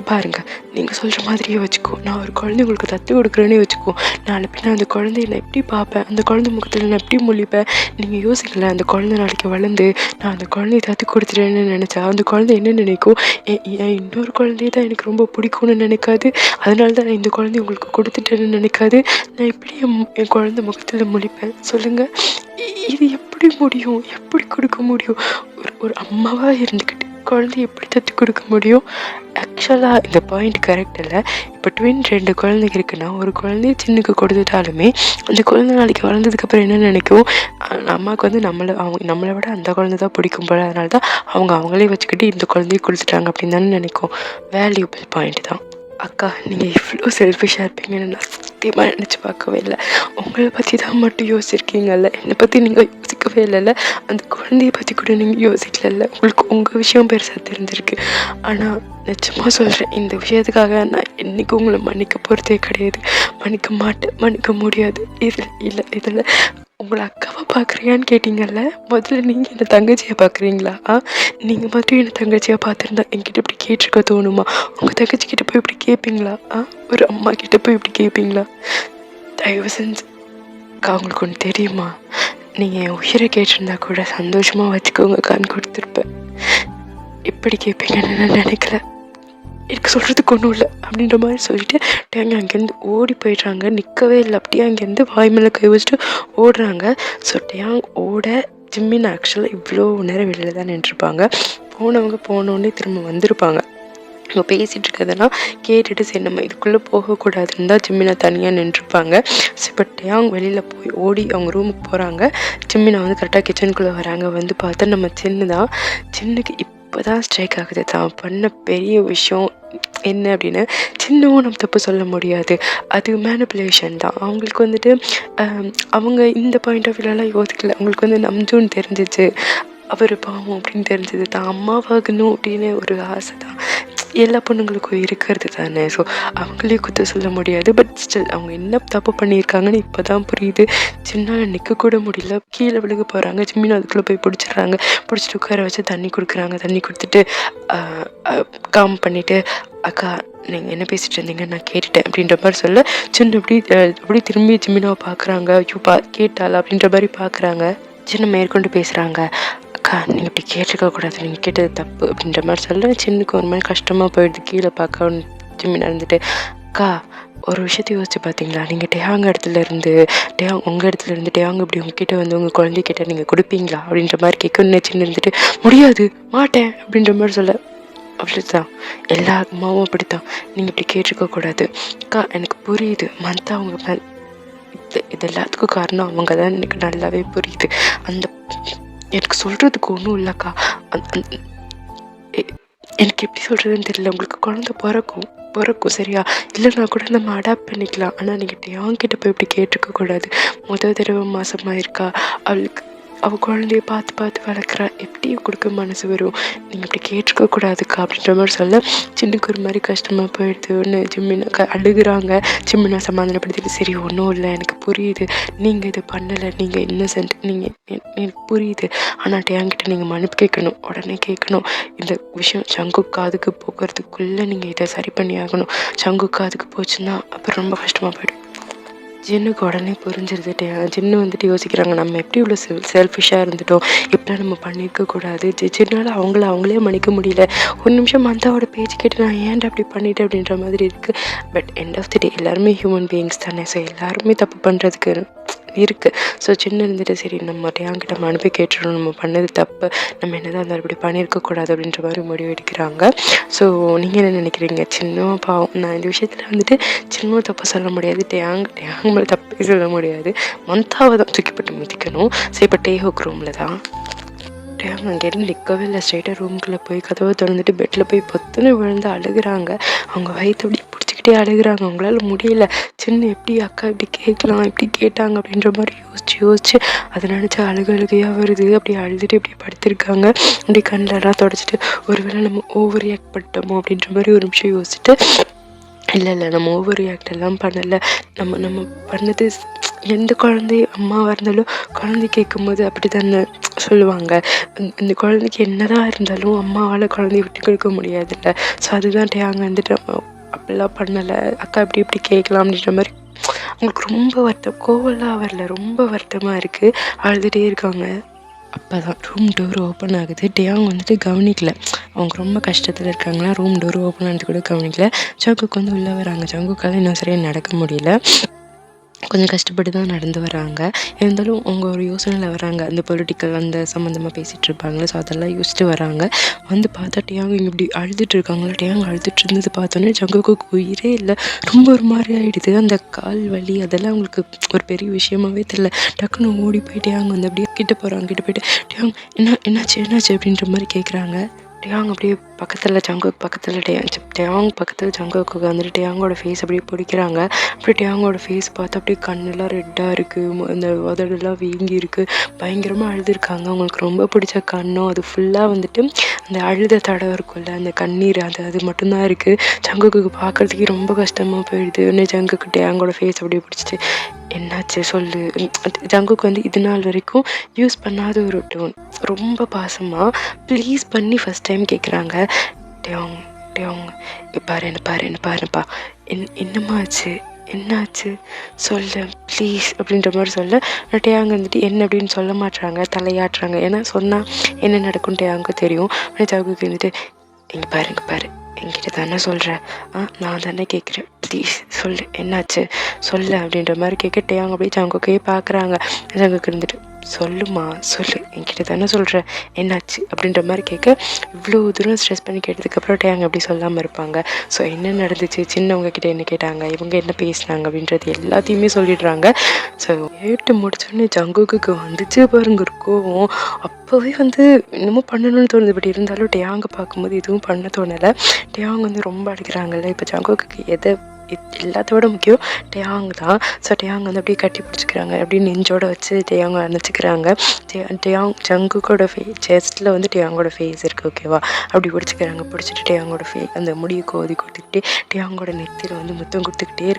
பாருங்க, நீங்கள் சொல்கிற மாதிரியே வச்சுக்கோ. நான் ஒரு குழந்தை உங்களுக்கு தத்து கொடுக்குறேன்னே வச்சுக்கோ. நாளைக்கு நான் அந்த குழந்தைய நான் எப்படி பார்ப்பேன்? அந்த குழந்தை முகத்தில் நான் எப்படி முழிப்பேன்? நீங்கள் யோசிக்கல. அந்த குழந்தை நாளைக்கு வளர்ந்து நான் அந்த குழந்தைய தத்து கொடுத்துட்டேன்னு நினச்சா அந்த குழந்தை என்ன நினைக்கும்? என் இன்னொரு குழந்தைய தான் எனக்கு ரொம்ப பிடிக்கும்னு நினைக்காது. அதனால தான் நான் இந்த குழந்தைய உங்களுக்கு கொடுத்துட்டேன்னு நினைக்காது. நான் எப்படி என் குழந்தை முகத்தில் முழிப்பேன் சொல்லுங்கள்? இது எப்படி முடியும்? எப்படி கொடுக்க முடியும்? ஒரு அம்மாவாக இருந்துக்கிட்டு குழந்தைய எப்படி தத்து கொடுக்க முடியும்? ஆக்சுவலாக இந்த பாயிண்ட் கரெக்ட் இல்லை. இப்போ ட்வின் 2 குழந்தைங்க இருக்குன்னா ஒரு குழந்தைய சின்னுக்கு கொடுத்துட்டாலுமே அந்த குழந்தை நாளைக்கு வளர்ந்ததுக்கப்புறம் என்ன நினைக்கும்? அம்மாவுக்கு வந்து நம்மளை விட அந்த குழந்தை தான் பிடிக்கும் போல. அதனால தான் அவங்களே வச்சுக்கிட்டு இந்த குழந்தைய கொடுத்துட்டாங்க அப்படின்னு தானே நினைக்கும். வேல்யூபிள் பாயிண்ட் தான். அக்கா நீங்கள் இவ்வளோ செல்ஃபிஷாக இருப்பீங்கன்னு நான் சத்தியமாக நினச்சி பார்க்கவே இல்லை. உங்களை பற்றி தான் மட்டும் யோசிச்சிருக்கீங்கல்ல, என்னை பற்றி நீங்கள் யோசிக்கவே இல்லைல்ல. அந்த குழந்தைய பற்றி கூட நீங்கள் யோசிக்கல. உங்களுக்கு உங்கள் விஷயம் பெருசாக தெரிஞ்சிருக்கு. ஆனால் நிச்சயமாக சொல்கிறேன், இந்த விஷயத்துக்காக நான் என்றைக்கும் உங்களை மன்னிக்க போகிறதே கிடையாது. மன்னிக்க மாட்டேன், மன்னிக்க முடியாது. இதில் உங்களை அக்காவை பார்க்குறியான்னு கேட்டிங்கல்ல, முதல்ல நீங்கள் என்னை தங்கச்சியை பார்க்குறீங்களா? நீங்கள் மட்டும் என்னை தங்கச்சியாக பார்த்துருந்தா என்கிட்ட இப்படி கேட்டிருக்க தோணுமா? உங்கள் தங்கச்சிக்கிட்ட போய் இப்படி கேட்பீங்களா? ஒரு அம்மா கிட்ட போய் இப்படி கேட்பீங்களா? தயவு செஞ்சு அவங்களுக்கு ஒன்று தெரியுமா? நீங்கள் என் உயிரை கேட்டிருந்தா கூட சந்தோஷமாக வச்சுக்கோங்க கான் கொடுத்துருப்பேன். இப்படி கேட்பீங்கன்னு நான் நினைக்கல. எனக்கு சொல்கிறதுக்கு ஒன்றும் இல்லை அப்படின்ற மாதிரி சொல்லிட்டு டேங்க அங்கேருந்து ஓடி போயிடுறாங்க. நிற்கவே இல்லை. அப்படியே அங்கேருந்து வாய் மேலே கை வச்சுட்டு ஓடுறாங்க. ஸோ டேங் ஓட ஜிம்மின் ஆக்சுவலாக இவ்வளோ நேரம் வெளியில் தான் நின்றுருப்பாங்க. போனவங்க போனோடனே திரும்ப வந்திருப்பாங்க. அவங்க பேசிகிட்டு இருக்கிறதெல்லாம் கேட்டுட்டு சரி நம்ம இதுக்குள்ளே போகக்கூடாதுன்னு தான் ஜிம்மினை தனியாக நின்றுருப்பாங்க. ஸோ இப்போ டேயாங் வெளியில் போய் ஓடி அவங்க ரூமுக்கு போகிறாங்க. ஜிம்மினை வந்து கரெக்டாக கிச்சனுக்குள்ளே வராங்க. வந்து பார்த்தா நம்ம சின்னுக்கு இப்போ தான் ஸ்ட்ரைக் ஆகுது தான் பண்ண பெரிய விஷயம் என்ன அப்படின்னு. சின்னவும் நம்ம தப்பு சொல்ல முடியாது, அது மேனிப்புலேஷன் தான். அவங்களுக்கு வந்துட்டு அவங்க இந்த பாயிண்ட் ஆஃப் வியூலாம் யோசிக்கல. அவங்களுக்கு வந்து நம்ஜூன்னு தெரிஞ்சிச்சு, அவர் பாவம் அப்படின்னு தெரிஞ்சது தான், அம்மாவாகணும் அப்படின்னு ஒரு ஆசை தான் எல்லா பொண்ணுங்களுக்கும் இருக்கிறது தானே. ஸோ அவங்களே குத்த சொல்ல முடியாது. பட் ஸ்டில் அவங்க என்ன தப்பு பண்ணியிருக்காங்கன்னு இப்போ தான் புரியுது. சின்னால் நிற்கக்கூட முடியல, கீழே விழுக போகிறாங்க. ஜிம்மின்னு அதுக்குள்ளே போய் பிடிச்சிடுறாங்க. பிடிச்சிட்டு உட்கார வச்சு தண்ணி கொடுக்குறாங்க. தண்ணி கொடுத்துட்டு காம் பண்ணிவிட்டு அக்கா நீங்கள் என்ன பேசிகிட்டு இருந்தீங்க நான் கேட்டுட்டேன் அப்படின்ற மாதிரி சொல்ல சின்ன அப்படி திரும்பி ஜிம்மினாவை பார்க்குறாங்க. ஐயோ கேட்டாள் அப்படின்ற மாதிரி பார்க்குறாங்க. சின்ன மேற்கொண்டு பேசுகிறாங்க. அக்கா நீங்கள் இப்படி கேட்டிருக்கக்கூடாது, நீங்கள் கேட்டது தப்பு அப்படின்ற மாதிரி சொல்ல சின்னுக்கு ஒரு மாதிரி கஷ்டமாக போயிடுது. கீழே பார்க்க ஜிம்மினா இருந்துட்டு அக்கா ஒரு விஷயத்த யோசிச்சு பார்த்தீங்களா? நீங்கள் டேயாங் இடத்துல இருந்து உங்கள் இடத்துல இருந்து டேயாங் இப்படி உங்ககிட்ட வந்து உங்கள் குழந்தைகிட்ட நீங்கள் கொடுப்பீங்களா அப்படின்ற மாதிரி கேட்கணுன்னு சின்ன இருந்துட்டு முடியாது மாட்டேன் அப்படின்ற மாதிரி சொல்ல அப்படிதான் எல்லா அம்மாவும் அப்படித்தான். நீங்கள் இப்படி கேட்டிருக்கக்கூடாது அக்கா. எனக்கு புரியுது மந்த் அவங்க இது எல்லாத்துக்கும் காரணம் அவங்க தான். எனக்கு நல்லாவே புரியுது. அந்த எனக்கு சொல்கிறதுக்கு ஒன்றும் இல்லைக்கா. எனக்கு எப்படி சொல்கிறதுன்னு தெரியல. உங்களுக்கு குழந்தை பிறக்கும் சரியா? இல்லைனா கூட நம்ம அடாப்ட் பண்ணிக்கலாம். ஆனால் நீங்கள் டேயாங்கிட்ட போய் இப்படி கேட்டிருக்கக்கூடாது. தடவை மாசமாக இருக்கா, அவள் குழந்தைய பார்த்து வளர்க்குறா, எப்படி கொடுக்க மனசு வரும்? நீங்கள் இப்படி கேட்டிருக்கக்கூடாதுக்கா அப்படின்ற மாதிரி சொல்ல சின்னுக்கு ஒரு மாதிரி கஷ்டமாக போயிடுதுன்னு ஜிம்மினா அழுகுறாங்க. ஜிம்மினா சமாதானப்படுத்திட்டு சரி ஒன்றும் இல்லை, எனக்கு புரியுது, நீங்கள் இது பண்ணலை, நீங்கள் இன்னசென்ட், எனக்கு புரியுது. ஆனால் டேயாங்கிட்ட நீங்கள் மன்னிப்பு கேட்கணும், உடனே கேட்கணும். இந்த விஷயம் சங்கு காதுக்கு போக்குறதுக்குள்ளே நீங்கள் இதை சரி பண்ணி ஆகணும். சங்கு காதுக்கு போச்சுன்னா அப்புறம் ரொம்ப கஷ்டமாக போயிடும். ஜின்னுக்கு உடனே புரிஞ்சிருது. ஜின்னு வந்துட்டு யோசிக்கிறாங்க நம்ம எப்படி இவ்வளோ செல்ஃபிஷாக இருந்துட்டோம், இப்படிலாம் நம்ம பண்ணியிருக்கக்கூடாது. ஜின்னால அவங்களே மன்னிக்க முடியல. ஒரு நிமிஷம் மந்தாவோட பேச்சு கேட்டு நான் ஏன்டா அப்படி பண்ணிட்டேன் அப்படின்ற மாதிரி இருக்குது. பட் எண்ட் ஆஃப் தி டே எல்லாருமே ஹியூமன் பீயிங்ஸ் தானே. ஸோ எல்லாருமே தப்பு பண்ணுறதுக்கு இருக்குது. ஸோ சின்ன இருந்துட்டு சரி நம்ம டேயாங்கிட்ட அனுப்பி கேட்டுருணும், நம்ம பண்ணது தப்பு, நம்ம என்னதான் இருந்தாலும் இப்படி பண்ணியிருக்கக்கூடாது அப்படின்ற மாதிரி முடிவு எடுக்கிறாங்க. ஸோ நீங்கள் என்ன நினைக்கிறீங்க? சின்ன பாவம். நான் இந்த விஷயத்தில் வந்துட்டு சின்ன தப்பு சொல்ல முடியாது, டேயாங் மேலே தப்பே சொல்ல முடியாது. மந்தாவை தான் தூக்கிப்பட்டு மிதிக்கணும். ஸோ இப்போ டேஹோக் ரூமில் தான் டேயாங் அங்கேருந்து நிற்கவே இல்லை. ஸ்ட்ரைட்டாக ரூமுக்குள்ளே போய் கதவை திறந்துட்டு பெட்டில் போய் பொத்துன்னு விழுந்து அழுகுறாங்க. அவங்க வயிற்று அப்படி பிடிச்சிக்கிட்டே அழுகுறாங்க. அவங்களால முடியல. சின்ன எப்படி அக்கா இப்படி கேட்கலாம், இப்படி கேட்டாங்க அப்படின்ற மாதிரி யோசிச்சு அதை நினச்சி அழுகையாக வருது. அப்படி அழுதுட்டு இப்படி படுத்திருக்காங்க. அப்படி கண்ணெல்லாம் தொடச்சிட்டு ஒருவேளை நம்ம ஓவர் ரியாக்ட் பண்ணிட்டோமோ அப்படின்ற மாதிரி ஒரு நிமிஷம் யோசிச்சுட்டு இல்லை நம்ம ஓவர் ரியாக்ட் எல்லாம் பண்ணலை. நம்ம பண்ணது எந்த குழந்தை அம்மாவாக இருந்தாலும் குழந்தை கேட்கும்போது அப்படி தானே சொல்லுவாங்க. இந்த குழந்தைக்கு என்னதான் இருந்தாலும் அம்மாவால் குழந்தைய விட்டு கொடுக்க முடியாதுல்ல. ஸோ அதுதான் டேயாங் வந்துட்டு அப்படிலாம் பண்ணலை, அக்கா இப்படி கேட்கலாம் அப்படின்ற மாதிரி அவங்களுக்கு ரொம்ப வருத்தம். கோவம்லாம் வரல, ரொம்ப வருத்தமாக இருக்குது. அழுதுகிட்டே இருக்காங்க. அப்போ தான் ரூம் டோர் ஓப்பன் ஆகுது. டேயாங் வந்துட்டு கவனிக்கல, அவங்க ரொம்ப கஷ்டத்தில் இருக்காங்களா. ரூம் டோர் ஓப்பன் ஆனது கூட கவனிக்கல. ஜங்குக்கு வந்து உள்ளே வராங்க. ஜங்குக்கால் இன்னும் சரியாக நடக்க முடியல, கொஞ்சம் கஷ்டப்பட்டு தான் நடந்து வராங்க. இருந்தாலும் அவங்க ஒரு யோசனையில் வராங்க. அந்த பொலிட்டிக்கல் அந்த சம்மந்தமாக பேசிகிட்டு இருப்பாங்களே, ஸோ அதெல்லாம் யோசிச்சுட்டு வராங்க. வந்து பார்த்தா டேயாங் இங்கே இப்படி அழுதுட்டு இருக்காங்களா. டேயாங் அழுதுட்டு இருந்தது பார்த்தோன்னே ஜங்குக்கு உயிரே இல்லை, ரொம்ப ஒரு மாதிரி ஆகிடுது. அந்த கால் வலி அதெல்லாம் அவங்களுக்கு ஒரு பெரிய விஷயமாவே தெரியல. டக்குன்னு ஓடி போய் டேயாங் வந்து அப்படியே கிட்ட போயிட்டு டேயாங் என்னாச்சு அப்படின்ற மாதிரி கேட்குறாங்க. டேயாங் அப்படியே பக்கத்தில் ஜங்குக்கு பக்கத்தில் டேயாங் பக்கத்தில் ஜங்குக்கு வந்துட்டு டேயாங்கோட ஃபேஸ் அப்படியே பிடிக்கிறாங்க. அப்படி டேயாங்கோட ஃபேஸ் பார்த்து அப்படியே கண்ணெல்லாம் ரெட்டாக இருக்குது, அந்த உதடெல்லாம் வீங்கி இருக்குது, பயங்கரமாக அழுதுருக்காங்க. அவங்களுக்கு ரொம்ப பிடிச்ச கண்ணும் அது ஃபுல்லாக வந்துட்டு அந்த அழுத தடவை இருக்கும்ல, அந்த கண்ணீர் அது மட்டும்தான் இருக்குது. ஜங்குக்கு பார்க்குறதுக்கே ரொம்ப கஷ்டமாக போயிடுது. இன்னும் ஜங்குக்கு டேயாங்கோட ஃபேஸ் அப்படியே பிடிச்சிட்டு என்னாச்சு சொல்லு. ஜங்குக்கு வந்து இது நாள் வரைக்கும் யூஸ் பண்ணாத ஒரு டோன், ரொம்ப பாசமாக ப்ளீஸ் பண்ணி ஃபஸ்ட் டைம் கேட்குறாங்க. டேயாங் பாருப்பா, என்னம்மா ஆச்சு, என்னாச்சு சொல்ல ப்ளீஸ் அப்படின்ற மாதிரி சொல்ல டேயாங் வந்துட்டு என்ன அப்படின்னு சொல்ல மாட்டுறாங்க, தலையாட்டுறாங்க. ஏன்னா சொன்னால் என்ன நடக்கும் டேயாங்க்கு தெரியும். ஆனால் ஜங்குக்கு வந்துட்டு இங்கே பாரு என்கிட்ட தானே சொல்கிறேன், நான் தானே கேட்குறேன், ப்ளீஸ் சொல்லு என்னாச்சு சொல்லு அப்படின்ற மாதிரி கேட்க டேயாங் அப்படியே ஜங்குக்கே பார்க்குறாங்க. ஜங்குக்கு இருந்துட்டு சொல்லுமா சொல்லு, என்கிட்ட தானே சொல்கிறேன், என்னாச்சு அப்படின்ற மாதிரி கேட்க இவ்வளோ தூரம் ஸ்ட்ரெஸ் பண்ணி கேட்டதுக்கப்புறம் டேயாங் அப்படி சொல்லாமல் இருப்பாங்க. ஸோ என்ன நடந்துச்சு, சின்னவங்க கிட்ட என்ன கேட்டாங்க, இவங்க என்ன பேசினாங்க அப்படின்றது எல்லாத்தையுமே சொல்லிடுறாங்க. ஸோ கேட்டு முடிச்சோடனே ஜங்குக்கு வந்துச்சு பாருங்க ஒரு கோவம். அப்போவே வந்து இன்னமும் பண்ணணும்னு தோணுது. பட் இருந்தாலும் டேயாங்கை பார்க்கும்போது எதுவும் பண்ண தோணலை. டேயாங் வந்து ரொம்ப அடிக்கிறாங்கல்ல. இப்போ ஜங்குக்கு எதை எல்லாத்தோட முக்கியம் டேயாங் தான். ஸோ டேயாங் வந்து அப்படியே கட்டி பிடிச்சிக்கிறாங்க, அப்படியே நெஞ்சோட வச்சு டேயாங் அணைச்சிக்கிறாங்க. டேயாங் ஜங்குக்கோட செஸ்ட்டில் வந்து டேயாங்கோட ஃபேஸ் இருக்குது, ஓகேவா, அப்படி பிடிச்சிக்கிறாங்க. பிடிச்சிட்டு டேயாங்கோட அந்த முடியை கோதி கொடுத்துக்கிட்டே டேயாங்கோட நெத்தியில் வந்து முத்தம் கொடுத்துக்கிட்டே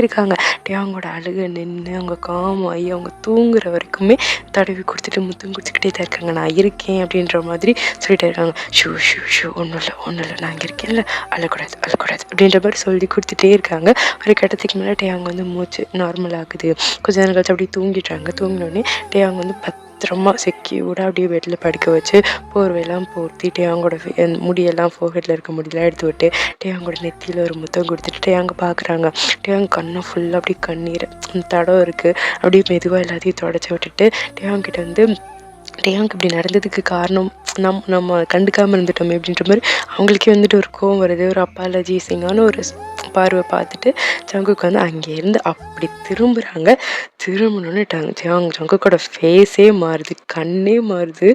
இருக்காங்க. டேயாங்கோட அழுகை நின்று அவங்க காமாயி அவங்க தூங்குற வரைக்குமே தடவி கொடுத்துட்டு முத்தம் கொடுத்துக்கிட்டே தான் இருக்காங்க. நான் இருக்கேன் அப்படின்ற மாதிரி சொல்லிட்டே இருக்காங்க. ஷூ ஒன்றும் இல்லை நான் இங்கே இருக்கேன்ல, அழக்கூடாது அப்படின்ற மாதிரி சொல்லி கொடுத்துட்டே இருக்காங்க. ஒரு கட்டத்துக்கு மேலே டேயாங் வந்து மூச்சு நார்மல் ஆகுது. கொஞ்ச நேரம் கழிச்சு அப்படியே தூங்கிடுறாங்க. தூங்கினோடனே டேயாங் வந்து பத்திரமா செக்யூர்டாக அப்படியே பெட்டில் படுக்க வச்சு போர்வையெல்லாம் போர்த்தி டேயாங்கோட முடியெல்லாம் ஃபோர்ஹெட்டில் இருக்க முடியெல்லாம் எடுத்து விட்டு டேயாங்கோட நெத்தியில் ஒரு முத்தம் கொடுத்துட்டு டேயாங்க பார்க்குறாங்க. டேயாங்க கண்ணை ஃபுல்லாக அப்படியே கண்ணீர் தடம் இருக்குது. அப்படியே மெதுவாக எல்லாத்தையும் தொடச்சி விட்டுட்டு டேயாங்கிட்ட வந்து டேயாங்க்கு இப்படி நடந்ததுக்கு காரணம் நம்ம கண்டுக்காமல் இருந்துட்டோமே அப்படின்ற மாதிரி அவங்களுக்கே வந்துட்டு ஒரு கோவம் வருது. ஒரு அப்பாலஜி சிங்கான ஒரு பார்வை பார்த்துட்டு ஜங்குக்கு வந்து அங்கேருந்து அப்படி திரும்புகிறாங்க. திரும்பணுன்னு ஜங்குக்கோட ஃபேஸே மாறுது, கண்ணே மாறுது.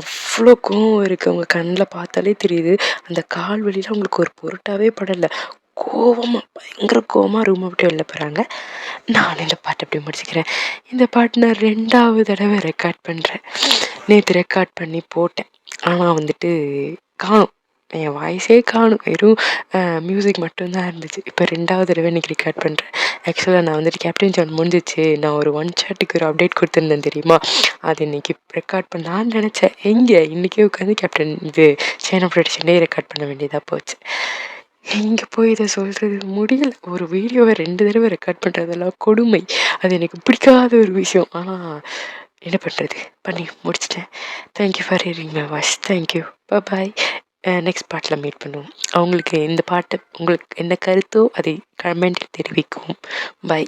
அவ்வளோ கோவம் இருக்குது. அவங்க கண்ணில் பார்த்தாலே தெரியுது. அந்த கால் வலியில் அவங்களுக்கு ஒரு பொருட்டாவே படலை. கோவமாக பயங்கர கோவமாக ரூமை விட்டு வெளில போகிறாங்க. நான் இந்த பாட்டை அப்படி முடிச்சுக்கிறேன். இந்த பாட்டு நான் 2வது தடவை ரெக்கார்ட் பண்ணுறேன். நேற்று ரெக்கார்ட் பண்ணி போட்டேன். ஆனால் வந்துட்டு காணும், என் வாய்ஸே காணும். வெறும் மியூசிக் மட்டும்தான் இருந்துச்சு. இப்போ 2வது தடவை இன்றைக்கி ரெக்கார்ட் பண்ணுறேன். ஆக்சுவலாக நான் வந்துட்டு கேப்டன் ஜான் முடிஞ்சிச்சு, நான் ஒரு 1 ஷாட்டுக்கு ஒரு அப்டேட் கொடுத்துருந்தேன் தெரியுமா, அது இன்றைக்கி ரெக்கார்ட் பண்ணலான்னு நினச்சேன். எங்கே இன்றைக்கே உட்காந்து கேப்டன் இது சைனா ப்ரொடக்ஷன்லேயே ரெக்கார்ட் பண்ண வேண்டியதாக போச்சு. எங்கே போய் இதை சொல்கிறது முடியல. ஒரு வீடியோவை 2 தடவை ரெக்கார்ட் பண்ணுறதெல்லாம் கொடுமை. அது எனக்கு பிடிக்காத ஒரு விஷயம். ஆனால் என்ன பண்ணுறது, பண்ணி முடிச்சிட்டேன். Thank you for hearing my voice. Thank you, bye. Next bottle meet பண்ணுவோம். அவங்களுக்கு இந்த பாட்டு உங்களுக்கு என்ன கருத்தோ அதை கமெண்டில் தெரிவிக்கவும். பாய்.